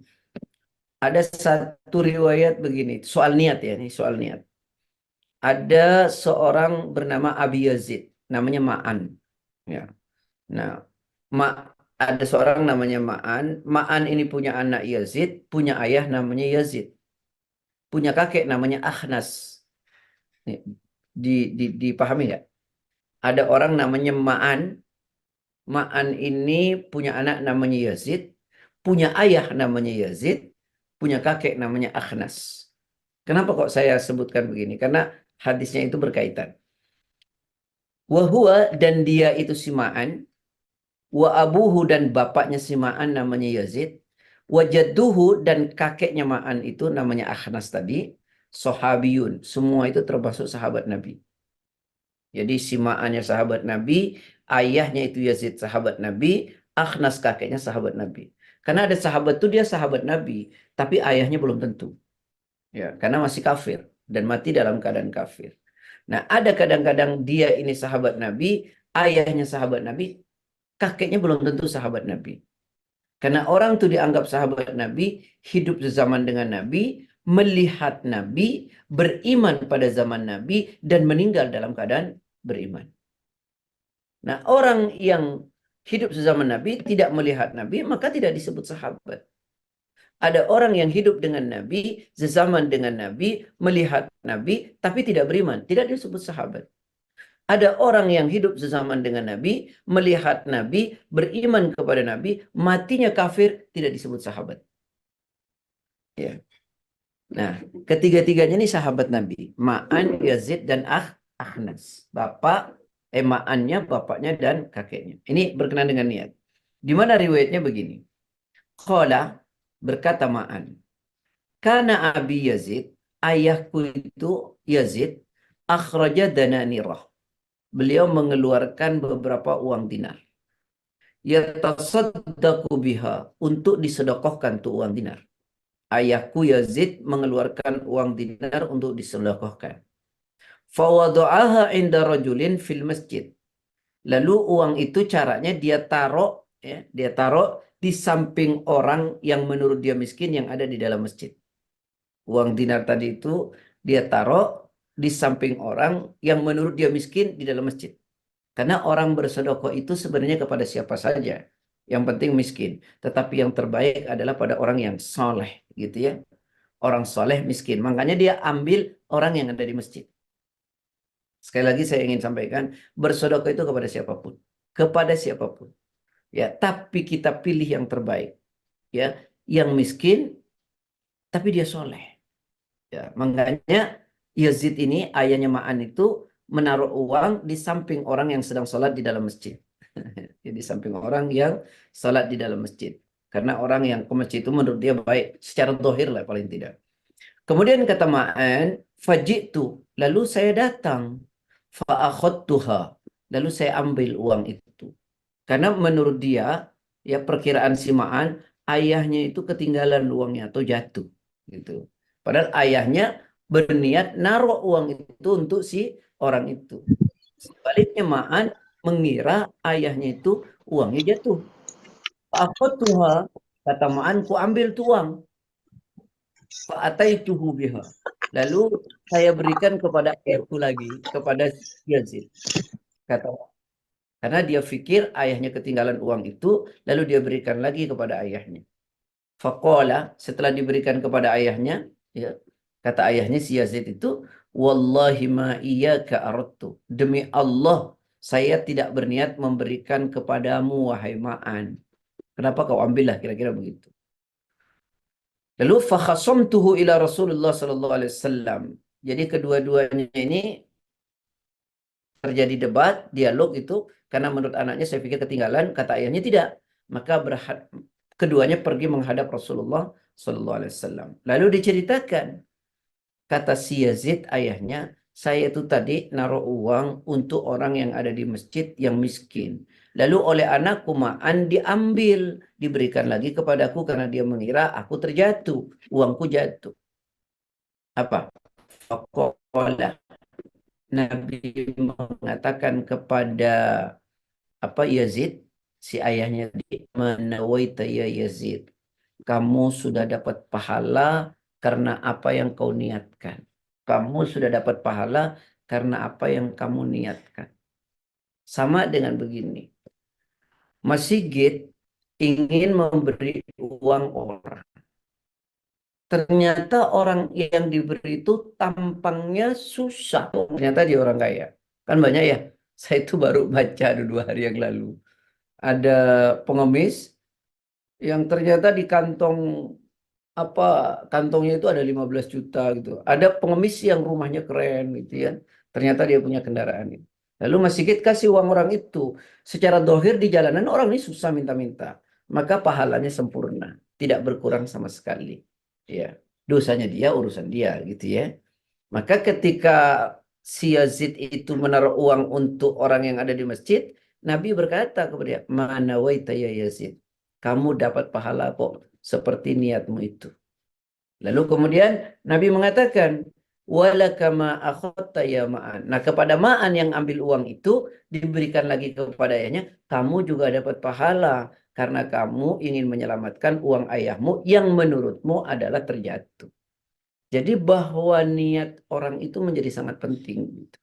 Ada satu riwayat begini, soal niat, ya, ini soal niat. Ada seorang bernama Abi Yazid, namanya Ma'an. Ya. Nah, ada seorang namanya Ma'an. Ma'an ini punya anak Yazid, punya ayah namanya Yazid, punya kakek namanya Akhnas. Nih, dipahami nggak? Ada orang namanya Ma'an. Ma'an ini punya anak namanya Yazid, punya ayah namanya Yazid, punya kakek namanya Akhnas. Kenapa kok saya sebutkan begini? Karena hadisnya itu berkaitan. Wahua, dan dia itu si Ma'an, wa abuhu, dan bapaknya si Ma'an namanya Yazid, wa jadduhu, dan kakeknya Ma'an itu namanya Akhnas tadi, sahabiyun, semua itu termasuk sahabat Nabi. Jadi si Ma'annya sahabat Nabi, ayahnya itu Yazid sahabat Nabi, Akhnas kakeknya sahabat Nabi. Karena ada sahabat itu dia sahabat Nabi, tapi ayahnya belum tentu. Ya, karena masih kafir dan mati dalam keadaan kafir. Nah, ada kadang-kadang dia ini sahabat Nabi, ayahnya sahabat Nabi, kakeknya belum tentu sahabat Nabi. Karena orang itu dianggap sahabat Nabi, hidup sezaman dengan Nabi, melihat Nabi, beriman pada zaman Nabi, dan meninggal dalam keadaan beriman. Nah, orang yang hidup sezaman Nabi, tidak melihat Nabi, maka tidak disebut sahabat. Ada orang yang hidup dengan Nabi, sezaman dengan Nabi, melihat Nabi, tapi tidak beriman. Tidak disebut sahabat. Ada orang yang hidup sezaman dengan Nabi, melihat Nabi, beriman kepada Nabi, matinya kafir, tidak disebut sahabat. Ya. Nah, ketiga-tiganya ini sahabat Nabi. Ma'an, Yazid, dan Akhnas. Ma'annya, bapaknya, dan kakeknya. Ini berkenaan dengan niat. Di mana riwayatnya begini. Qala, berkata Ma'an. Kana Abi Yazid, ayahku itu Yazid, akhraja dananirah. Beliau mengeluarkan beberapa uang dinar. Yatasaddaqu biha, untuk disedekahkan tuh uang dinar. Ayahku Yazid mengeluarkan uang dinar untuk disedekahkan. Fawada'aha inda rajulin fil masjid. Lalu uang itu caranya dia taruh di samping orang yang menurut dia miskin yang ada di dalam masjid. Uang dinar tadi itu dia taruh di samping orang yang menurut dia miskin di dalam masjid. Karena orang bersedekah itu sebenarnya kepada siapa saja. Yang penting miskin. Tetapi yang terbaik adalah pada orang yang soleh, gitu ya. Orang soleh miskin. Makanya dia ambil orang yang ada di masjid. Sekali lagi saya ingin sampaikan, bersedekah itu kepada siapapun. Kepada siapapun. Ya, tapi kita pilih yang terbaik. Ya, yang miskin tapi dia soleh. Ya, makanya Yazid ini, ayahnya Ma'an itu menaruh uang di samping orang yang sedang sholat di dalam masjid. Di samping orang yang sholat di dalam masjid. Karena orang yang ke masjid itu menurut dia baik. Secara dohir lah paling tidak. Kemudian kata Ma'an, fajitu, lalu saya datang. Fa'akhadtuha, lalu saya ambil uang itu. Karena menurut dia, ya perkiraan si Ma'an, ayahnya itu ketinggalan uangnya atau jatuh. Gitu. Padahal ayahnya berniat naruh uang itu untuk si orang itu. Sebaliknya Ma'an mengira ayahnya itu uangnya jatuh. Fa'akhadtuha, kata Ma'an, ku ambil tuh uang. Fa'ataituhu biha. Lalu saya berikan kepada ayahku lagi, kepada Yazid. Kata, karena dia pikir ayahnya ketinggalan uang itu, lalu dia berikan lagi kepada ayahnya. Faqala, setelah diberikan kepada ayahnya, ya, kata ayahnya si Yazid itu, wallahi ma iyyaka aradtu. Demi Allah, saya tidak berniat memberikan kepadamu wahai Ma'an. Kenapa kau ambillah, kira-kira begitu. Lalu fakhasamtuhu ila Rasulullah sallallahu alaihi wasallam. Jadi kedua-duanya ini terjadi debat, dialog itu, karena menurut anaknya saya pikir ketinggalan, kata ayahnya tidak. Maka keduanya pergi menghadap Rasulullah sallallahu alaihi wasallam. Lalu diceritakan, kata si Yazid ayahnya, saya itu tadi naruh uang untuk orang yang ada di masjid yang miskin. Lalu oleh anakku Ma'an diambil, diberikan lagi kepadaku karena dia mengira aku terjatuh, uangku jatuh. Apa? Faqala, Nabi mengatakan kepada Yazid, si ayahnya, menawaita ya Yazid, kamu sudah dapat pahala karena apa yang kau niatkan. Kamu sudah dapat pahala karena apa yang kamu niatkan. Sama dengan begini. Mas Sigit ingin memberi uang orang. Ternyata orang yang diberi itu tampangnya susah. Ternyata dia orang kaya. Kan banyak ya. Saya itu baru baca 2 hari yang lalu. Ada pengemis yang ternyata di kantongnya itu ada 15 juta gitu. Ada pengemis yang rumahnya keren gitu ya. Ternyata dia punya kendaraan itu. Lalu Mas Sigit kasih uang orang itu. Secara dohir di jalanan orang ini susah minta-minta. Maka pahalanya sempurna. Tidak berkurang sama sekali. Ya. Dosanya dia, urusan dia gitu ya. Maka ketika si Yazid itu menaruh uang untuk orang yang ada di masjid, Nabi berkata kepada dia, "Mana waita ya Yazid? Kamu dapat pahala kok seperti niatmu itu." Lalu kemudian Nabi mengatakan, "Walaka ma akhadta ya Ma'an." Nah, kepada Ma'an yang ambil uang itu diberikan lagi kepada ayahnya, "Kamu juga dapat pahala karena kamu ingin menyelamatkan uang ayahmu yang menurutmu adalah terjatuh." Jadi bahwa niat orang itu menjadi sangat penting gitu.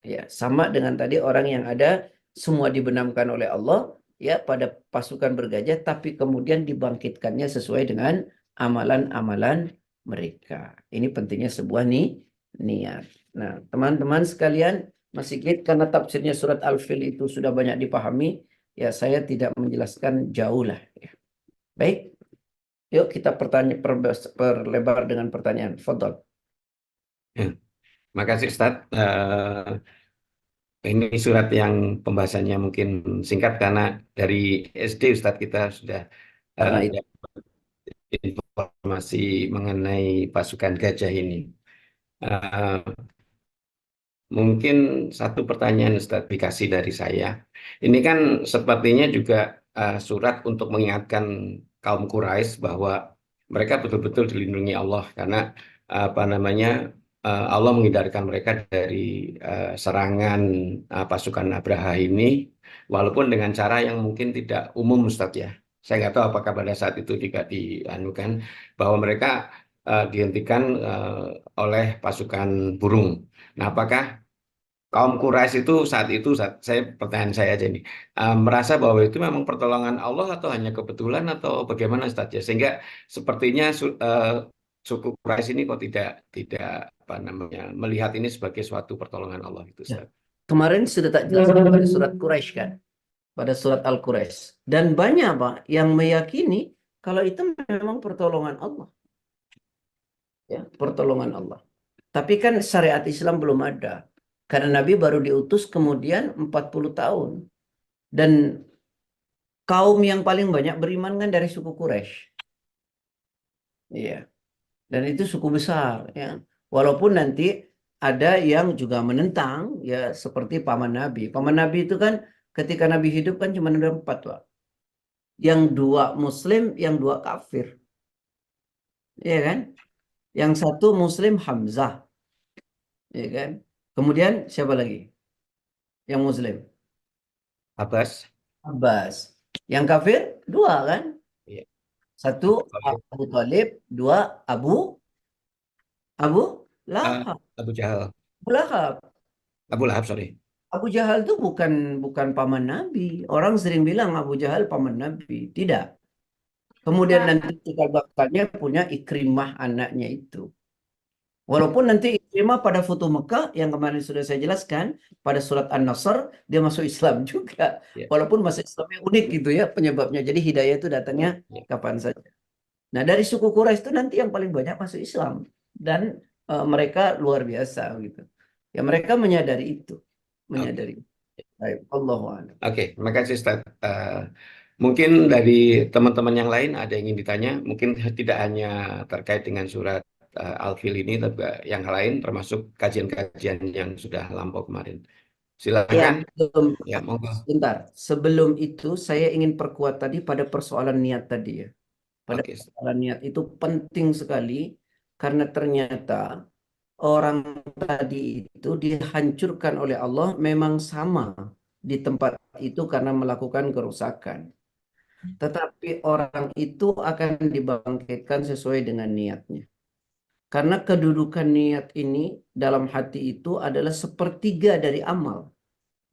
Ya, sama dengan tadi orang yang ada semua dibenamkan oleh Allah ya pada pasukan bergajah, tapi kemudian dibangkitkannya sesuai dengan amalan-amalan mereka. Ini pentingnya sebuah niat. Nah, teman-teman sekalian, Mas Sigit, karena tafsirnya surat Al-Fil itu sudah banyak dipahami, ya saya tidak menjelaskan jauh lah. Ya. Baik, yuk kita perlebar dengan pertanyaan. Fadol. Ya, makasih Ustadz. Ini surat yang pembahasannya mungkin singkat karena dari SD Ustadz kita sudah Karena itu dapat informasi mengenai pasukan gajah ini. Eh, Mungkin satu pertanyaan Ustadz dikasih dari saya. Ini kan sepertinya juga surat untuk mengingatkan kaum Quraisy bahwa mereka betul-betul dilindungi Allah karena apa namanya Allah menghindarkan mereka dari serangan pasukan Abraha ini, walaupun dengan cara yang mungkin tidak umum Ustadz ya. Saya nggak tahu apakah pada saat itu juga dianukan bahwa mereka dihentikan oleh pasukan burung. Nah, apakah kaum Quraisy itu saat itu, pertanyaan saya aja nih, merasa bahwa itu memang pertolongan Allah atau hanya kebetulan atau bagaimana Ustaz ya? Sehingga sepertinya suku Quraisy ini kok tidak apa namanya melihat ini sebagai suatu pertolongan Allah itu ya. Ustaz. Kemarin sudah tak jelaskan pada surat Quraisy kan? Pada surat Al-Quraisy. Dan banyak Pak yang meyakini kalau itu memang pertolongan Allah. Ya, pertolongan Allah. Tapi kan syariat Islam belum ada. Karena Nabi baru diutus kemudian 40 tahun. Dan kaum yang paling banyak beriman kan dari suku Quraisy. Iya. Dan itu suku besar ya. Walaupun nanti ada yang juga menentang ya seperti paman Nabi. Paman Nabi itu kan ketika Nabi hidup kan cuma ada 4, Pak. Yang 2 Muslim, yang 2 kafir. Iya kan? Yang 1 Muslim Hamzah. Iya kan? Kemudian siapa lagi? Yang Muslim? Abbas, Abbas. Yang kafir 2 kan? iya. 1 Abu Thalib, 2 Abu Lahab. Abu Jahal, Abu Lahab. Abu Lahab, sorry. Abu Jahal itu bukan paman Nabi. Orang sering bilang Abu Jahal paman Nabi. Tidak. Kemudian nanti cikal bakalnya punya Ikrimah anaknya itu. Walaupun nanti Ikrimah pada foto Mekah yang kemarin sudah saya jelaskan pada surat An-Nasr dia masuk Islam juga. Ya, Walaupun masuk Islamnya unik gitu ya penyebabnya. Jadi hidayah itu datangnya ya. kapan saja. Nah dari suku Quraisy itu nanti yang paling banyak masuk Islam dan mereka luar biasa gitu. Ya mereka menyadari itu, Oke. menyadari. Baik, Allahu a'lam. Oke, terima kasih Ustaz. Mungkin dari teman-teman yang lain ada yang ingin ditanya, mungkin tidak hanya terkait dengan surat Al-Fil ini, tapi yang lain termasuk kajian-kajian yang sudah lampau kemarin. Ya, Silakan. sebelum, Ya, monggo. sebentar. Sebelum itu saya ingin perkuat tadi pada persoalan niat tadi ya. Pada Oke, persoalan niat itu penting sekali karena ternyata orang tadi itu dihancurkan oleh Allah memang sama di tempat itu karena melakukan kerusakan. Tetapi orang itu akan dibangkitkan sesuai dengan niatnya. Karena kedudukan niat ini dalam hati itu adalah sepertiga dari amal.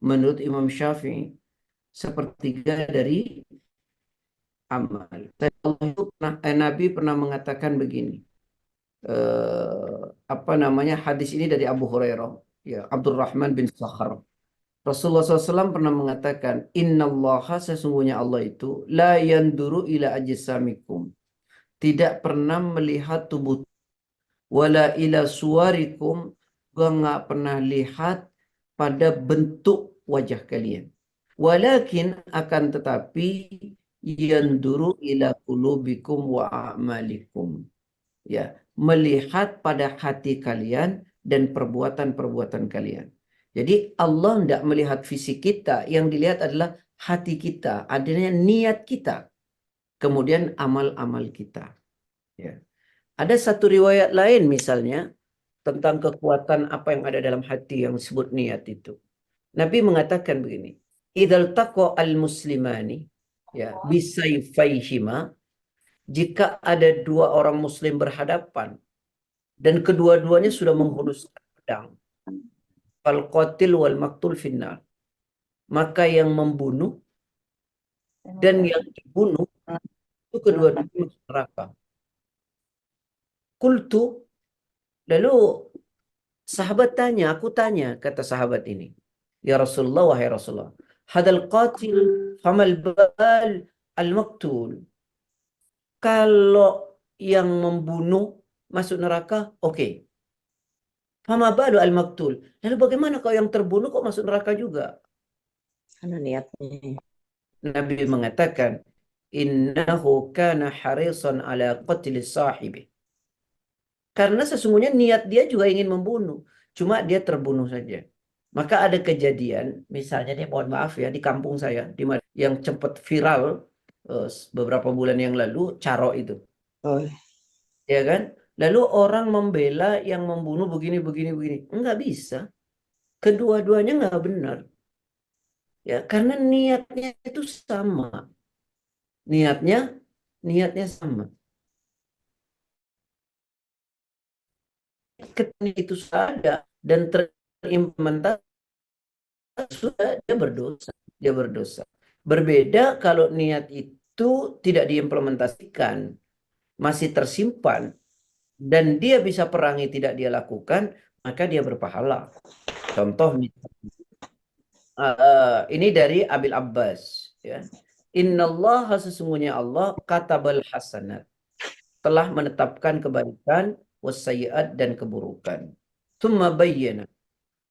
Menurut Imam Syafi'i, sepertiga dari amal. Allah itu Nabi pernah mengatakan begini. Apa namanya hadis ini dari Abu Hurairah, ya Abdurrahman bin Sakhar. Rasulullah SAW pernah mengatakan, Innallaha sesungguhnya Allah itu la yanduru ila ajsamikum. Tidak pernah melihat tubuh wala ila suwarikum, gua nggak pernah lihat pada bentuk wajah kalian. Walakin akan tetapi yanduru ila qulubikum wa a'malikum. Ya, melihat pada hati kalian dan perbuatan-perbuatan kalian. Jadi Allah tidak melihat fisik kita, yang dilihat adalah hati kita, adanya niat kita, kemudian amal-amal kita. Ya. Ada satu riwayat lain misalnya tentang kekuatan apa yang ada dalam hati yang disebut niat itu. Nabi mengatakan begini, "Idzal taqa al-muslimani ya bisayfaihima," jika ada 2 orang muslim berhadapan dan kedua-duanya sudah menghunuskan pedang, fal qatil wal maqtul finnar, maka yang membunuh dan yang dibunuh itu kedua-duanya masuk neraka. Qultu, lalu sahabat tanya, aku tanya, kata sahabat ini, ya Rasulullah, wahai Rasulullah, hadal qatil famal bal al-maktul. Kalau yang membunuh masuk neraka, oke. Fama balu al-maktul. Lalu bagaimana kalau yang terbunuh kok masuk neraka juga? Karena niatnya. Nabi mengatakan, innahu kana harisan ala qatli sahibi. Karena sesungguhnya niat dia juga ingin membunuh. Cuma dia terbunuh saja. Maka ada kejadian, misalnya nih, mohon maaf ya, di kampung saya, yang sempat viral beberapa bulan yang lalu, caro itu. Oh, Ya kan? Lalu orang membela yang membunuh begini. Enggak bisa. Kedua-duanya enggak benar. Ya, karena niatnya itu sama. Niatnya sama. Ketika itu sudah ada dan terimplementasi, sudah dia berdosa. Berbeda kalau niat itu tidak diimplementasikan, masih tersimpan, dan dia bisa perangi tidak dia lakukan, maka dia berpahala. Contoh ini dari Abil Abbas, ya. Innallaha, sesungguhnya Allah, katabal hasanat, telah menetapkan kebaikan, wassayiat, dan keburukan. Tsumma bayyana,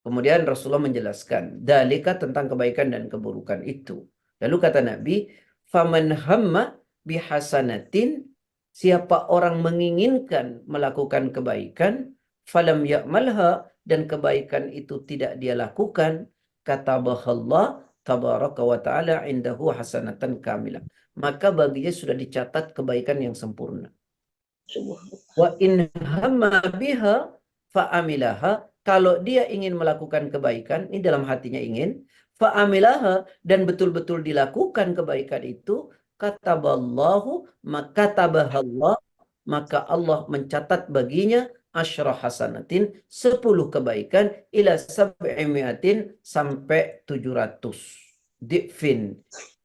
kemudian Rasulullah menjelaskan dalika, tentang kebaikan dan keburukan itu. Lalu kata Nabi, faman hamma bihasanatin, siapa orang menginginkan melakukan kebaikan, falam ya'malha, dan kebaikan itu tidak dia lakukan, katabahallah tabaraka wa ta'ala indahu hasanatan kamilah, maka baginya sudah dicatat kebaikan yang sempurna. Wa in hamma biha fa'amilaha, kalau dia ingin melakukan kebaikan, ini dalam hatinya ingin, fa'amilaha, dan betul-betul dilakukan kebaikan itu, kataballahu, katabahallah, maka Allah mencatat baginya asyra hasanatin, 10 kebaikan, ila sab'imiatin, sampai 700 difin,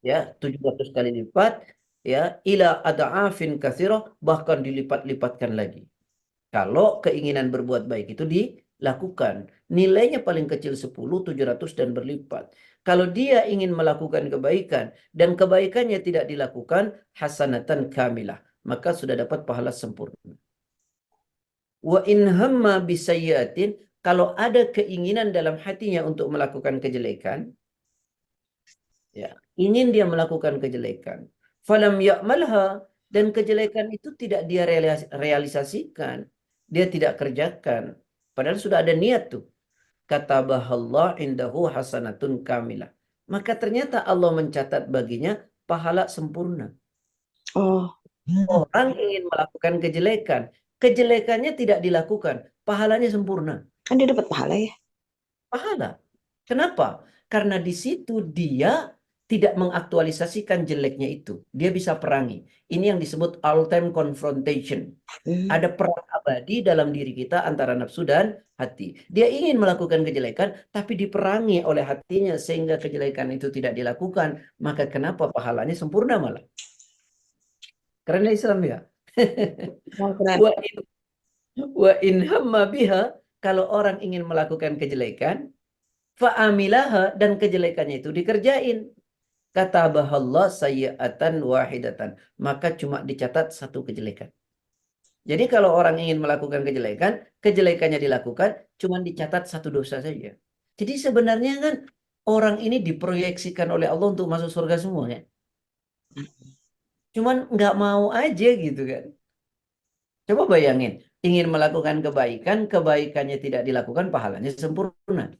ya, 700 kali lipat, ya, ila ada'afin katsirah, bahkan dilipat-lipatkan lagi. Kalau keinginan berbuat baik itu dilakukan, nilainya paling kecil 10, 700, dan berlipat. Kalau dia ingin melakukan kebaikan dan kebaikannya tidak dilakukan, hasanatan kamilah, maka sudah dapat pahala sempurna. Wa in hamma bisayyatin, kalau ada keinginan dalam hatinya untuk melakukan kejelekan, ya, ingin dia melakukan kejelekan, falam ya'malha, dan kejelekan itu tidak dia realisasikan, dia tidak kerjakan, padahal sudah ada niat tuh, katabahallah indahu hasanatun kamilah, maka ternyata Allah mencatat baginya pahala sempurna. oh, Orang ingin melakukan kejelekan, kejelekannya tidak dilakukan, pahalanya sempurna. kan dia dapat pahala ya. Pahala. Kenapa? Karena di situ dia tidak mengaktualisasikan jeleknya itu. Dia bisa perangi. Ini yang disebut all-time confrontation. Ada perang abadi dalam diri kita antara nafsu dan hati. Dia ingin melakukan kejelekan, tapi diperangi oleh hatinya sehingga kejelekan itu tidak dilakukan. Maka kenapa pahalanya sempurna malah? Karena Islam ya. Oh, keren. Wa in hamma biha, kalau orang ingin melakukan kejelekan, fa'amilaha, dan kejelekannya itu dikerjain, katabahallah sayyi'atan wahidatan, maka cuma dicatat satu kejelekan. Jadi kalau orang ingin melakukan kejelekan, kejelekannya dilakukan, cuma dicatat satu dosa saja. Jadi sebenarnya kan orang ini diproyeksikan oleh Allah untuk masuk surga semua kan. Cuman nggak mau aja gitu kan. Coba bayangin, ingin melakukan kebaikan, kebaikannya tidak dilakukan, pahalanya sempurna.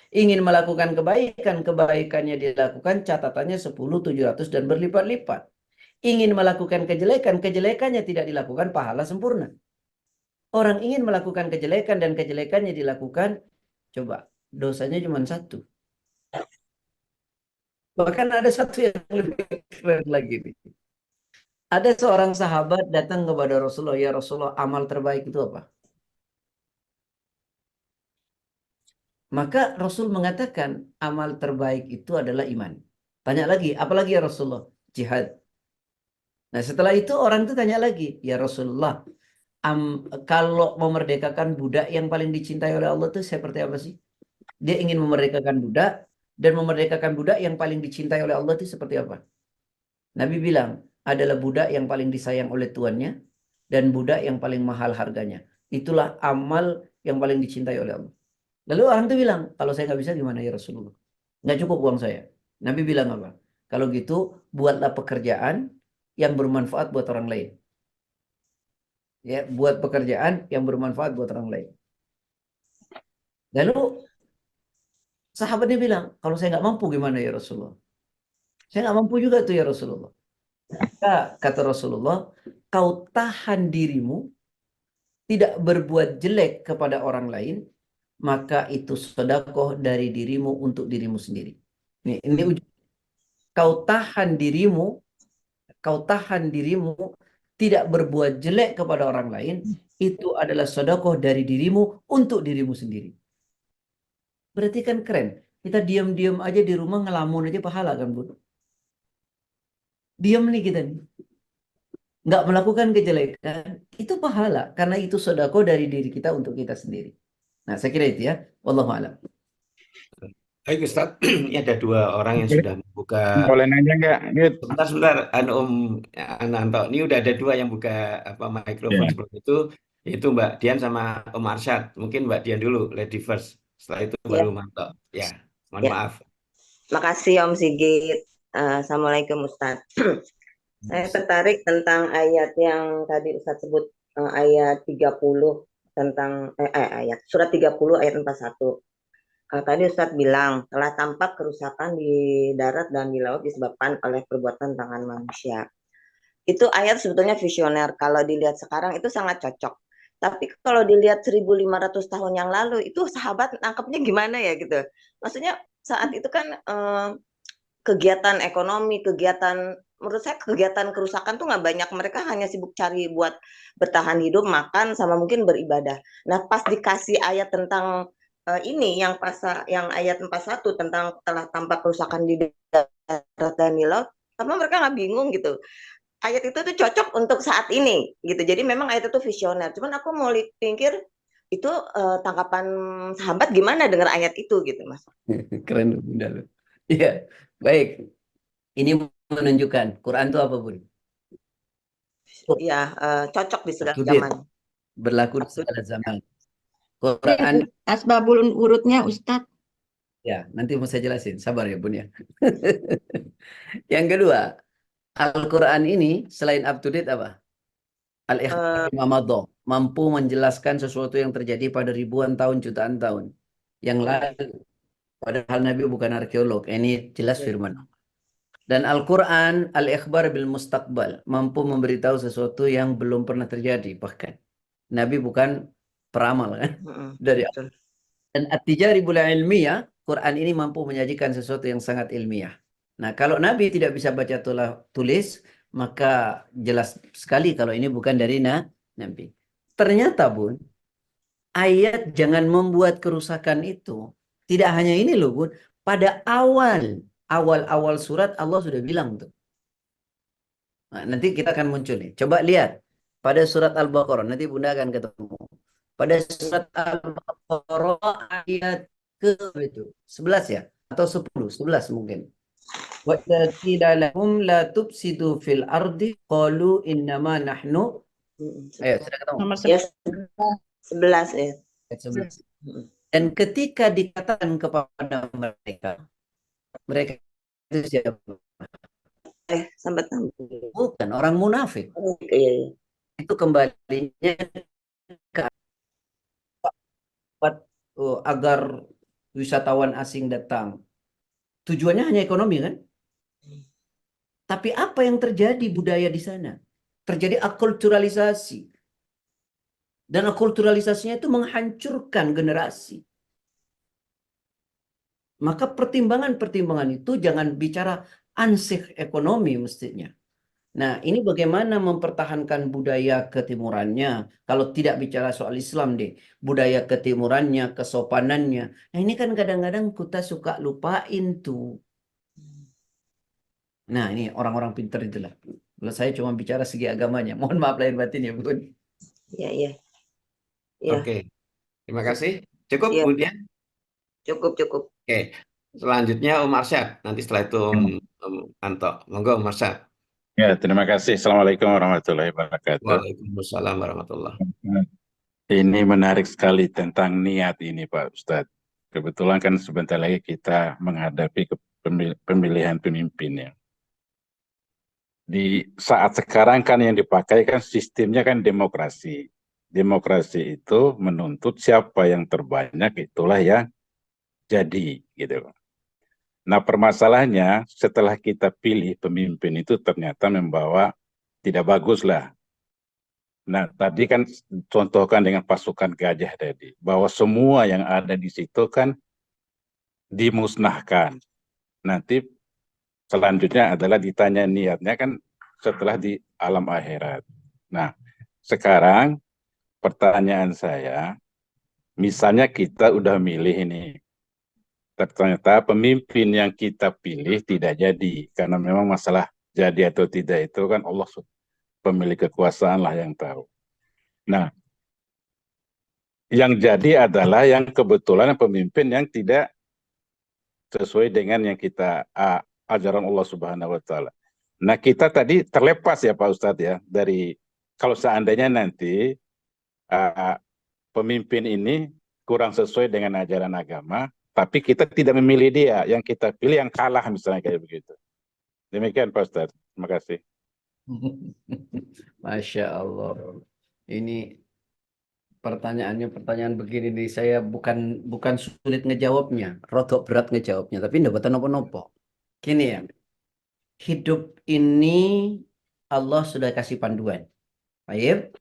Ingin melakukan kebaikan, kebaikannya dilakukan, catatannya 10, 700, dan berlipat-lipat. Ingin melakukan kejelekan, kejelekannya tidak dilakukan, pahala sempurna. Orang ingin melakukan kejelekan dan kejelekannya dilakukan, coba, dosanya cuma satu. Bahkan ada satu yang lebih keren lagi nih. Ada seorang sahabat datang kepada Rasulullah, ya Rasulullah, amal terbaik itu apa? Maka Rasul mengatakan amal terbaik itu adalah iman. Tanya lagi, apalagi ya Rasulullah? Jihad. Nah setelah itu orang itu tanya lagi, ya Rasulullah, Kalau memerdekakan budak yang paling dicintai oleh Allah itu seperti apa sih? Dia ingin memerdekakan budak, dan memerdekakan budak yang paling dicintai oleh Allah itu seperti apa? Nabi bilang, adalah budak yang paling disayang oleh tuannya dan budak yang paling mahal harganya. Itulah amal yang paling dicintai oleh Allah. Lalu orang itu bilang, kalau saya nggak bisa gimana ya Rasulullah? Nggak cukup uang saya. Nabi bilang apa? Kalau gitu, buatlah pekerjaan yang bermanfaat buat orang lain. Ya, buat pekerjaan yang bermanfaat buat orang lain. Lalu sahabatnya bilang, kalau saya nggak mampu gimana ya Rasulullah? Saya nggak mampu juga tuh ya Rasulullah. Kata Rasulullah, kau tahan dirimu tidak berbuat jelek kepada orang lain, maka itu sedekah dari dirimu untuk dirimu sendiri. Ini kau tahan dirimu tidak berbuat jelek kepada orang lain, itu adalah sedekah dari dirimu untuk dirimu sendiri. Berarti kan keren. Kita diam-diam aja di rumah ngelamun aja pahala kan, Bu? Diam nih kita nih. Nggak melakukan kejelekan, itu pahala. Karena itu sedekah dari diri kita untuk kita sendiri. Nah, saya kira itu ya. Wallahu a'lam. Baik Ustaz, ini ada dua orang yang sudah membuka. Boleh nanya nggak? Gitu. Sebentar, Om Ananto. Ini udah ada dua yang buka mikrofon Ya. seperti itu, yaitu Mbak Dian sama Om Arsyad. Mungkin Mbak Dian dulu, lady first. Setelah itu Ya, baru Manto. Ya, mohon ya. maaf. Makasih Om Sigit. Assalamualaikum Ustadz. Saya tertarik tentang ayat yang tadi Ustadz sebut, ayat 30 tentang ayat surat 30 ayat 41. Tadi Ustadz bilang telah tampak kerusakan di darat dan di laut disebabkan oleh perbuatan tangan manusia. Itu ayat sebetulnya visioner. Kalau dilihat sekarang itu sangat cocok. Tapi kalau dilihat 1500 tahun yang lalu itu sahabat nangkepnya gimana ya gitu. Maksudnya saat itu kan kegiatan ekonomi, menurut saya kegiatan kerusakan tuh nggak banyak. Mereka hanya sibuk cari buat bertahan hidup, makan, sama mungkin beribadah. Nah, pas dikasih ayat tentang ini, yang ayat 41 tentang telah tampak kerusakan di darat dan di laut, sama mereka nggak bingung gitu. Ayat itu tuh cocok untuk saat ini gitu. Jadi memang ayat itu visioner. Cuman aku mau pikir itu tanggapan sahabat gimana dengar ayat itu gitu, Mas. Keren Bunda lu. Iya, baik. Ini menunjukkan Quran itu apa, Bun? Ya, cocok di segala Up to date. zaman. Berlaku di Up to segala date. zaman. Ini Quran, asbabul urutnya Ustadz. ya, nanti mau saya jelasin. Sabar ya, Bun ya. Yang kedua, Al-Quran ini selain up to date apa? Al-Ikhbar bima madha, mampu menjelaskan sesuatu yang terjadi pada ribuan tahun, jutaan tahun yang lalu. Padahal Nabi bukan arkeolog. Ini jelas firman. Dan Al-Quran, Al-Ikhbar bil Mustaqbal, mampu memberitahu sesuatu yang belum pernah terjadi. Bahkan Nabi bukan peramal kan? Dari Betul. Dan At-Tijaribul Ilmiyah, Quran ini mampu menyajikan sesuatu yang sangat ilmiah. Nah, kalau Nabi tidak bisa baca tulis, maka jelas sekali kalau ini bukan dari Nabi. Ternyata, Bun, ayat jangan membuat kerusakan itu. Tidak hanya ini loh, Bun. Pada awal-awal surat Allah sudah bilang tuh. Nah, nanti kita akan muncul nih. Coba lihat pada surat Al-Baqarah. Nanti Bunda akan ketemu. Pada surat Al-Baqarah ayat ke itu 11 ya atau 10, 11 mungkin. Wa idza qila lahum la tufsidu fil ardi qalu innama nahnu. Ayo, sudah ketemu. Nomor Ya, 11. 11 ya. Ayat 11. Dan ketika dikatakan kepada mereka itu siapa? Sampai tahu. Bukan orang munafik. Iya. Itu kembalinya ke agar wisatawan asing datang. Tujuannya hanya ekonomi kan? Tapi apa yang terjadi budaya di sana? Terjadi akulturalisasi. Dan akulturalisasinya itu menghancurkan generasi. Maka pertimbangan-pertimbangan itu jangan bicara ansih ekonomi mestinya. Nah, ini bagaimana mempertahankan budaya ketimurannya. Kalau tidak bicara soal Islam deh. Budaya ketimurannya, kesopanannya. Nah, ini kan kadang-kadang kita suka lupain tuh. Nah, ini orang-orang pintar itulah. Kalau saya cuma bicara segi agamanya. Mohon maaf lahir batin ya, Bun. Ya, ya, ya, Oke, terima kasih. Cukup ya, kemudian. cukup, cukup. Oke, selanjutnya Om Arsyad. Nanti setelah itu Om Anto. Monggo Om Arsyad. Ya, terima kasih. Assalamualaikum warahmatullahi wabarakatuh. Waalaikumsalam warahmatullahi. Ini menarik sekali tentang niat ini, Pak Ustadz. Kebetulan kan sebentar lagi kita menghadapi pemilihan pemimpin ya. Di saat sekarang kan yang dipakai kan sistemnya kan demokrasi. Demokrasi itu menuntut siapa yang terbanyak itulah yang jadi gitu. Nah, permasalahannya setelah kita pilih pemimpin itu ternyata membawa tidak bagus lah. Nah, tadi kan contohkan dengan pasukan gajah tadi, bahwa semua yang ada di situ kan dimusnahkan. Nanti selanjutnya adalah ditanya niatnya kan setelah di alam akhirat. Nah, sekarang pertanyaan saya, misalnya kita udah milih ini, ternyata pemimpin yang kita pilih tidak jadi, karena memang masalah jadi atau tidak itu kan Allah pemilik kekuasaan lah yang tahu. Nah, yang jadi adalah yang kebetulan pemimpin yang tidak sesuai dengan yang kita ajaran Allah Subhanahu wa taala. Nah, kita tadi terlepas ya Pak Ustadz ya dari kalau seandainya nanti pemimpin ini kurang sesuai dengan ajaran agama, tapi kita tidak memilih dia, yang kita pilih yang kalah misalnya kayak begitu. Demikian Pak Ustadz. Terima kasih. Masya Allah. Ini pertanyaannya pertanyaan begini nih, saya bukan sulit ngejawabnya, rodok berat ngejawabnya, tapi ndak nopo-nopo. Gini ya, hidup ini Allah sudah kasih panduan. Baik,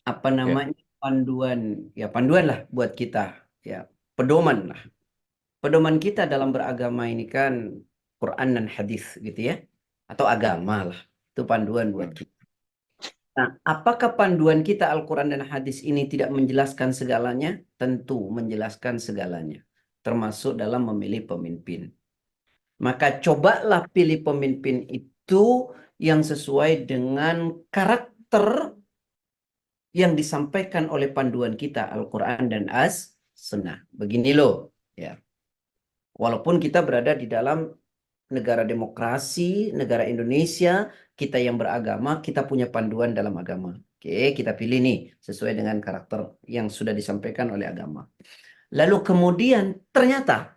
apa namanya panduan? Ya panduan lah buat kita, ya pedoman lah. Pedoman kita dalam beragama ini kan Quran dan hadis gitu ya, atau agama lah. Itu panduan buat kita. Nah, apakah panduan kita Al-Quran dan hadis ini tidak menjelaskan segalanya? Tentu menjelaskan segalanya, termasuk dalam memilih pemimpin. Maka cobalah pilih pemimpin itu yang sesuai dengan karakter yang disampaikan oleh panduan kita Al-Quran dan As-Sunnah. Begini loh, ya. Walaupun kita berada di dalam negara demokrasi, negara Indonesia, kita yang beragama, kita punya panduan dalam agama. Oke, kita pilih nih sesuai dengan karakter yang sudah disampaikan oleh agama. Lalu kemudian ternyata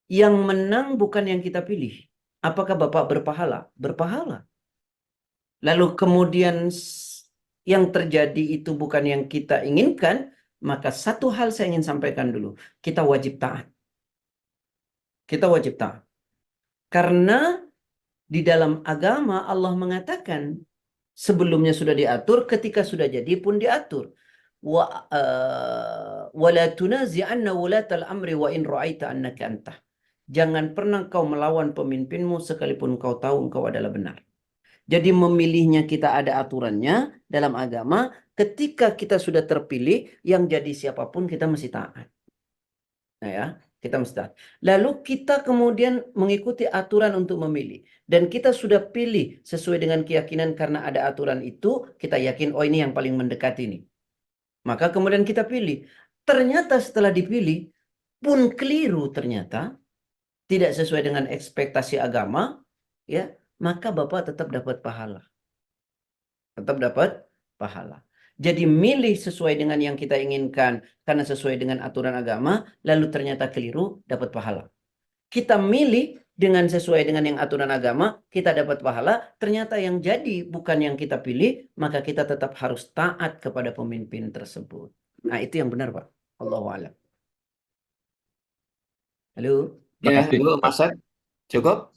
yang menang bukan yang kita pilih. Apakah Bapak berpahala? Berpahala. Lalu kemudian yang terjadi itu bukan yang kita inginkan, maka satu hal saya ingin sampaikan dulu. Kita wajib taat. Kita wajib taat. Karena di dalam agama Allah mengatakan sebelumnya sudah diatur, ketika sudah jadi pun diatur. Wala tunazi'anna wulatal amri wa in ra'aita annaka antah. Jangan pernah kau melawan pemimpinmu sekalipun kau tahu engkau adalah benar. Jadi memilihnya kita ada aturannya dalam agama. Ketika kita sudah terpilih, yang jadi siapapun kita mesti taat. Nah ya, kita mesti taat. Lalu kita kemudian mengikuti aturan untuk memilih. Dan kita sudah pilih sesuai dengan keyakinan karena ada aturan itu, kita yakin, oh ini yang paling mendekat ini. Maka kemudian kita pilih. Ternyata setelah dipilih, pun keliru ternyata. Tidak sesuai dengan ekspektasi agama, ya, maka Bapak tetap dapat pahala. Tetap dapat pahala. Jadi milih sesuai dengan yang kita inginkan karena sesuai dengan aturan agama, lalu ternyata keliru, dapat pahala. Kita milih dengan sesuai dengan yang aturan agama, kita dapat pahala, ternyata yang jadi bukan yang kita pilih, maka kita tetap harus taat kepada pemimpin tersebut. Nah, itu yang benar, Pak. Allahu a'lam. Halo. Ya, Makasih. halo Mas Arsyad. Cukup?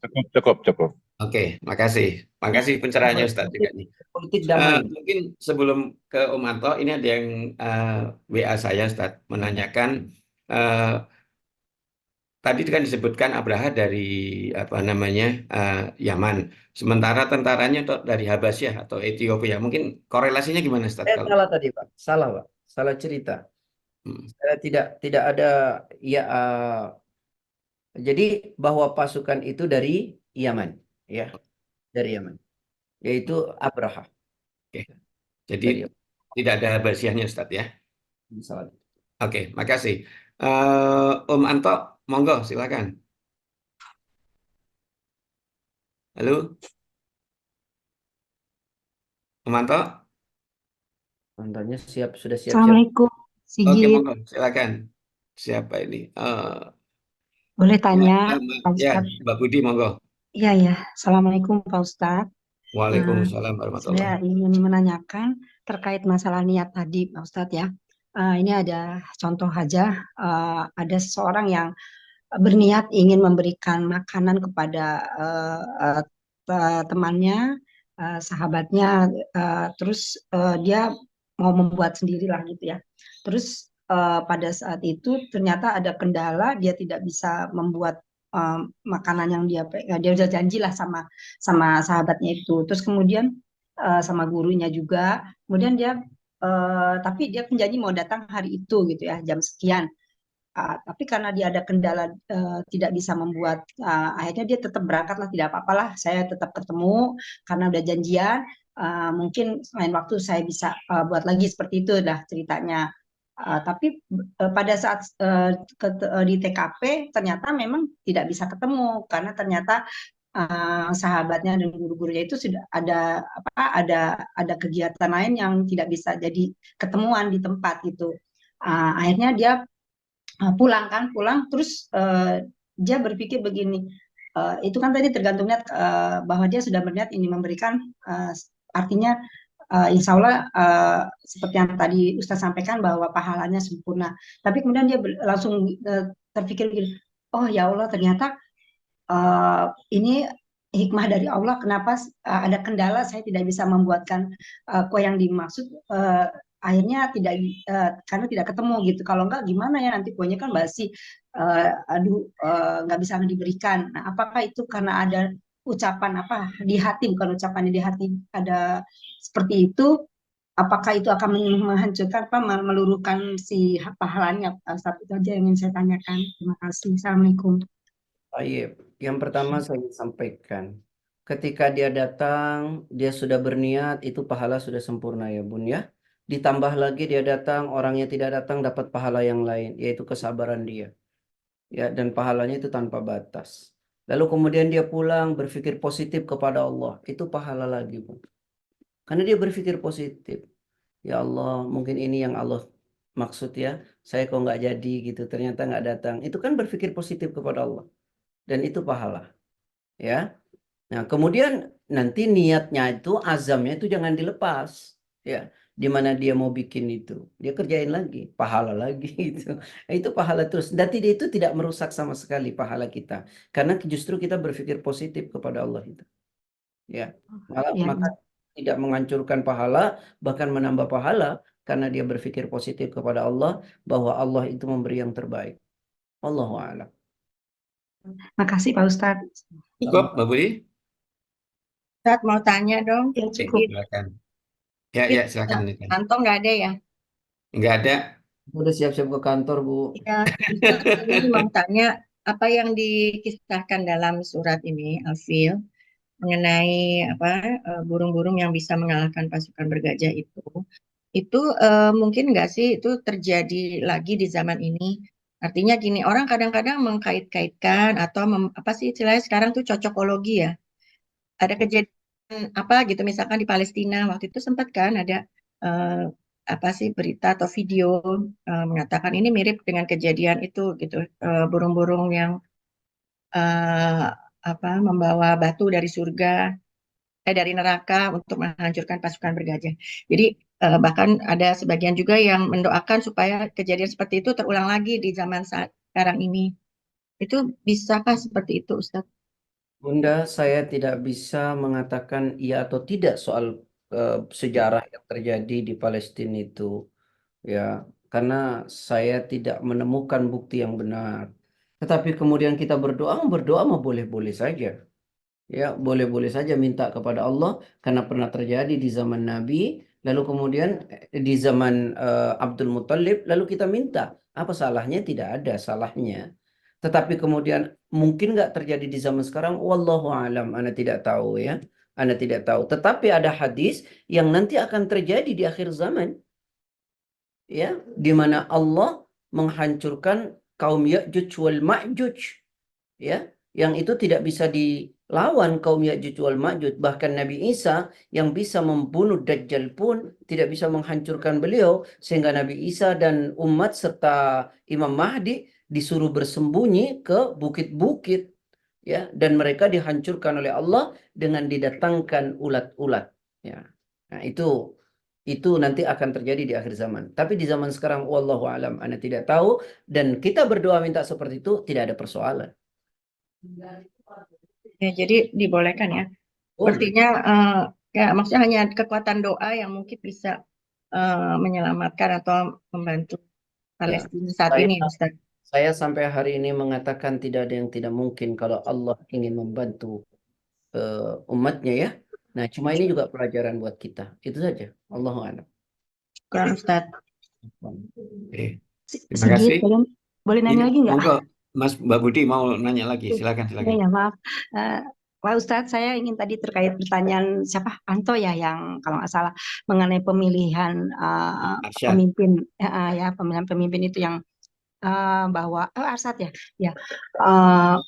Cukup. Oke, makasih. Makasih pencerahannya Ustadz juga nih. Politik damai. Mungkin sebelum ke Om Anto, ini ada yang WA saya Ustadz menanyakan tadi kan disebutkan Abraha dari apa namanya Yaman, sementara tentaranya dari Habasyah atau Ethiopia. Mungkin korelasinya gimana Ustadz kalau? Salah tadi, Pak. Salah, Pak. Salah cerita. Saya tidak ada ya jadi bahwa pasukan itu dari Yaman, ya. Dari Yaman. Yaitu Abraha. Oke. Jadi Tadi tidak ada basiahnya Ustadz ya. misalnya. Oke, makasih. Om Anto, monggo silakan. Halo, Om Anto. Contohnya sudah siap-siap. Assalamualaikum, Oke, Sigit. monggo silakan. Siapa ini? Boleh Ya, tanya, Pak ya, Ustadz? Mbak Budi, monggo. Iya, ya. Assalamualaikum, Pak Ustadz. Waalaikumsalam warahmatullahi. Saya ingin menanyakan terkait masalah niat tadi, Pak Ustadz ya. Ini ada contoh aja, ada seseorang yang berniat ingin memberikan makanan kepada temannya, sahabatnya, terus dia mau membuat sendirilah gitu ya. Terus pada saat itu ternyata ada kendala, dia tidak bisa membuat makanan yang dia udah janjilah sama sahabatnya itu. Terus kemudian sama gurunya juga. Kemudian dia tapi dia penjanji mau datang hari itu gitu ya, jam sekian. Tapi karena dia ada kendala tidak bisa membuat, akhirnya dia tetap berangkat lah, tidak apa-apalah, saya tetap ketemu karena udah janjian. Mungkin lain waktu saya bisa buat lagi seperti itu dah ceritanya. Tapi pada saat di TKP ternyata memang tidak bisa ketemu karena ternyata sahabatnya dan guru-gurunya itu sudah ada kegiatan lain yang tidak bisa jadi ketemuan di tempat gitu. Akhirnya dia pulang terus dia berpikir begini, itu kan tadi tergantung niat, bahwa dia sudah berniat ini memberikan, artinya insya Allah seperti yang tadi Ustaz sampaikan bahwa pahalanya sempurna, tapi kemudian dia langsung terpikir begini, oh ya Allah ternyata ini hikmah dari Allah, kenapa ada kendala saya tidak bisa membuatkan kue yang dimaksud, akhirnya tidak karena tidak ketemu gitu. Kalau enggak gimana ya, nanti kuenya kan basi, nggak bisa diberikan. Nah, apakah itu karena ada ucapan apa di hati, bukan ucapannya di hati ada seperti itu? Apakah itu akan menghancurkan apa meluruhkan si pahalanya? Ustaz, itu aja yang ingin saya tanyakan. Terima kasih. Assalamualaikum. Baik, yang pertama saya ingin sampaikan, ketika dia datang, dia sudah berniat, itu pahala sudah sempurna ya Bun ya. Ditambah lagi dia datang, orangnya tidak datang dapat pahala yang lain, yaitu kesabaran dia. Ya, dan pahalanya itu tanpa batas. Lalu kemudian dia pulang berpikir positif kepada Allah, itu pahala lagi Bun. Karena dia berpikir positif. Ya Allah, mungkin ini yang Allah maksud ya, saya kok nggak jadi gitu, ternyata nggak datang. Itu kan berpikir positif kepada Allah. Dan itu pahala ya. Nah kemudian nanti niatnya itu, azamnya itu jangan dilepas ya, di mana dia mau bikin itu dia kerjain lagi, pahala lagi itu. Itu pahala terus, dan itu tidak merusak sama sekali pahala kita, karena justru kita berpikir positif kepada Allah itu ya. Ya, Maka tidak menghancurkan pahala, bahkan menambah pahala, karena dia berpikir positif kepada Allah bahwa Allah itu memberi yang terbaik. Allahu a'lam. makasih Pak Ustadz. Cukup, Mbak Budi? Ustaz mau tanya dong. Ya Oke, cukup. silakan. Ya, silakan. Niken. Anto nggak ada ya? Nggak ada. Udah siap-siap ke kantor Bu. Ya, Ustaz, ini mau tanya apa yang dikisahkan dalam surat ini, Al-Fil, mengenai apa burung-burung yang bisa mengalahkan pasukan bergajah itu mungkin nggak sih itu terjadi lagi di zaman ini? Artinya gini, orang kadang-kadang mengkait-kaitkan atau apa sih istilahnya sekarang tuh cocokologi ya. Ada kejadian apa gitu, misalkan di Palestina waktu itu sempat kan ada eh, apa sih berita atau video mengatakan ini mirip dengan kejadian itu gitu, burung-burung yang eh, apa membawa batu dari surga dari neraka untuk menghancurkan pasukan bergajah. Jadi bahkan ada sebagian juga yang mendoakan supaya kejadian seperti itu terulang lagi di zaman saat sekarang ini. Itu bisakah seperti itu, Ustaz? Bunda, saya tidak bisa mengatakan iya atau tidak soal sejarah yang terjadi di Palestina itu, ya, karena saya tidak menemukan bukti yang benar. Tetapi kemudian kita berdoa mah boleh-boleh saja. Ya, boleh-boleh saja minta kepada Allah, karena pernah terjadi di zaman Nabi, lalu kemudian di zaman Abdul Muthalib, lalu kita minta. Apa salahnya? Tidak ada salahnya. Tetapi kemudian mungkin nggak terjadi di zaman sekarang, wallahu alam, ana tidak tahu ya. Anda tidak tahu. Tetapi ada hadis yang nanti akan terjadi di akhir zaman, ya, di mana Allah menghancurkan kaum Ya'juj wal Ma'juj, ya, yang itu tidak bisa dilawan kaum Ya'juj wal Ma'juj. Bahkan Nabi Isa yang bisa membunuh Dajjal pun tidak bisa menghancurkan beliau, sehingga Nabi Isa dan umat serta Imam Mahdi disuruh bersembunyi ke bukit-bukit, ya, dan mereka dihancurkan oleh Allah dengan didatangkan ulat-ulat, ya. Nah, itu nanti akan terjadi di akhir zaman. Tapi di zaman sekarang wallahu alam, Anda tidak tahu, dan kita berdoa minta seperti itu tidak ada persoalan. Ya, jadi dibolehkan ya. Boleh. Artinya ya maksudnya hanya kekuatan doa yang mungkin bisa menyelamatkan atau membantu Ya, Palestina saat saya ini, Ustaz. saya sampai hari ini mengatakan tidak ada yang tidak mungkin kalau Allah ingin membantu umatnya, ya. Nah, cuma ini juga pelajaran buat kita. Itu saja. Allahu a'lam. Kurang Ustaz. Oke, terima Sigit, kasih. boleh Ini nanya lagi nggak? monggo, Mbak Budi mau nanya lagi, silakan Iya, silakan. ya, maaf. Pak Ustadz, saya ingin tadi terkait pertanyaan siapa Anto ya yang kalau nggak salah mengenai pemilihan Arsyad. pemimpin, ya pemilihan pemimpin itu yang bahwa Arsad ya, ya.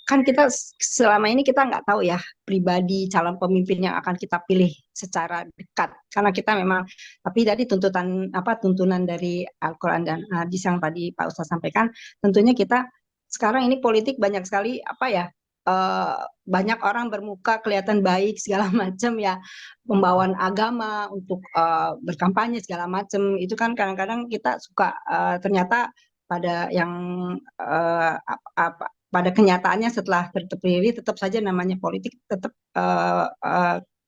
Kan kita selama ini kita nggak tahu ya pribadi calon pemimpin yang akan kita pilih secara dekat karena kita memang, tapi tadi tuntunan dari Al-Quran dan hadis yang tadi Pak Ustadz sampaikan, tentunya kita sekarang ini politik banyak sekali banyak orang bermuka kelihatan baik segala macam ya, pembawaan agama untuk berkampanye segala macam itu kan kadang-kadang kita suka ternyata pada yang pada kenyataannya setelah terpilih tetap saja namanya politik tetap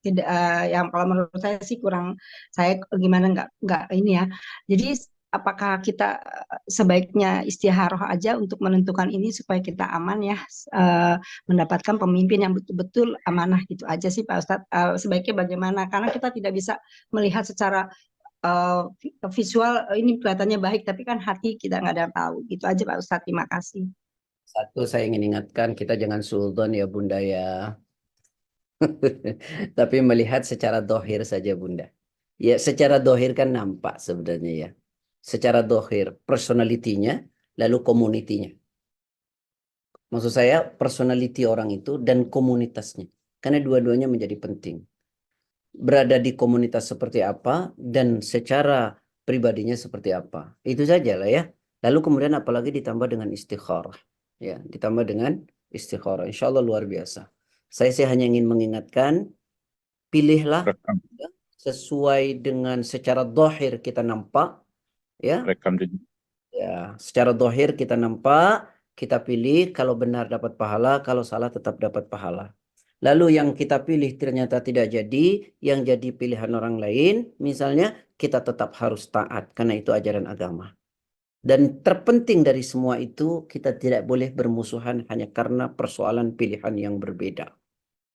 tidak, yang kalau menurut saya sih kurang, saya gimana nggak ini ya. Jadi apakah kita sebaiknya istikharah aja untuk menentukan ini supaya kita aman ya, mendapatkan pemimpin yang betul-betul amanah, gitu aja sih Pak Ustadz. Sebaiknya bagaimana? Karena kita tidak bisa melihat secara visual ini kelihatannya baik, tapi kan hati kita nggak ada yang tahu. Gitu aja Pak Ustadz. Terima kasih. Satu, saya ingin ingatkan kita jangan suudzon ya Bunda ya. Tapi melihat secara dohir saja Bunda. Ya, secara dohir kan nampak sebenarnya ya. Secara dohir personalitinya, lalu komunitinya. Maksud saya personality orang itu dan komunitasnya. Karena dua-duanya menjadi penting. Berada di komunitas seperti apa dan secara pribadinya seperti apa. Itu saja lah ya. Lalu kemudian apalagi ditambah dengan istikharah. Ya, ditambah dengan istikharah. Insya Allah luar biasa. Saya sih hanya ingin mengingatkan, pilihlah Rekam, ya, sesuai dengan secara dohir kita nampak, ya. rekam jejak. Ya, secara dohir kita nampak, kita pilih, kalau benar dapat pahala, kalau salah tetap dapat pahala. Lalu yang kita pilih ternyata tidak jadi, yang jadi pilihan orang lain, misalnya kita tetap harus taat, karena itu ajaran agama. Dan terpenting dari semua itu, kita tidak boleh bermusuhan hanya karena persoalan pilihan yang berbeda.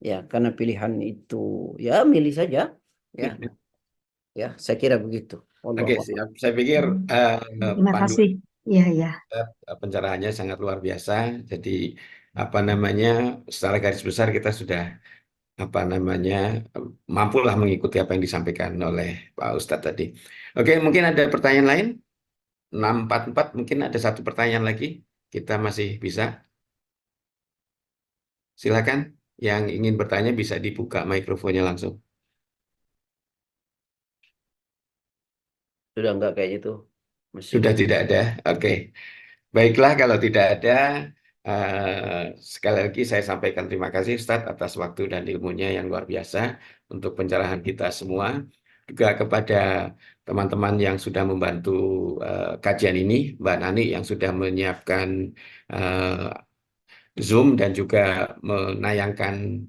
Ya, karena pilihan itu, ya milih saja. Ya, ya, saya kira begitu. Oke, Wallahu siap. Saya pikir Terima panduan kasih. Iya, iya. pencerahannya sangat luar biasa. Jadi apa namanya, secara garis besar kita sudah apa namanya mampulah mengikuti apa yang disampaikan oleh Pak Ustadz tadi. Oke, mungkin ada pertanyaan lain. 644 mungkin ada satu pertanyaan lagi. Kita masih bisa. Silakan, yang ingin bertanya bisa dibuka mikrofonnya langsung. Sudah enggak kayak itu. Masih. Sudah tidak ada. Oke. Baiklah, kalau tidak ada, sekali lagi saya sampaikan terima kasih Ustadz atas waktu dan ilmunya yang luar biasa untuk pencerahan kita semua. Juga kepada teman-teman yang sudah membantu kajian ini, Mbak Nani yang sudah menyiapkan Zoom dan juga menayangkan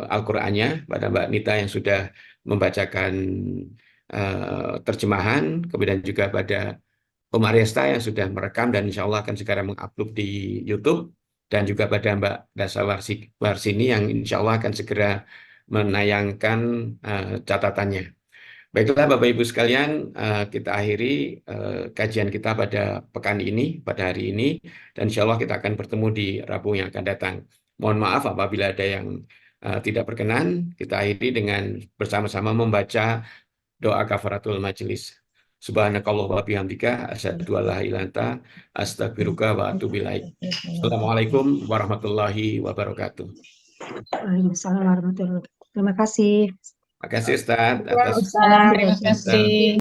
Al-Qur'annya, pada Mbak Nita yang sudah membacakan terjemahan, kemudian juga pada Om Aryesta yang sudah merekam dan insya Allah akan segera mengupload di YouTube, dan juga pada Mbak Dasa Warsini yang insya Allah akan segera menayangkan catatannya. Baiklah Bapak Ibu sekalian, kita akhiri kajian kita pada pekan ini, pada hari ini, dan insya Allah kita akan bertemu di Rabu yang akan datang. Mohon maaf apabila ada yang tidak berkenan, kita akhiri dengan bersama-sama membaca doa kafaratul majelis. Subhanakallah wa bihamdika asyhadu an la ilaha illa anta astaghfiruka wa atubu ilaik. Assalamualaikum warahmatullahi wabarakatuh. Waalaikumsalam warahmatullahi wabarakatuh. Terima kasih. Terima kasih Ustaz atas Terima kasih.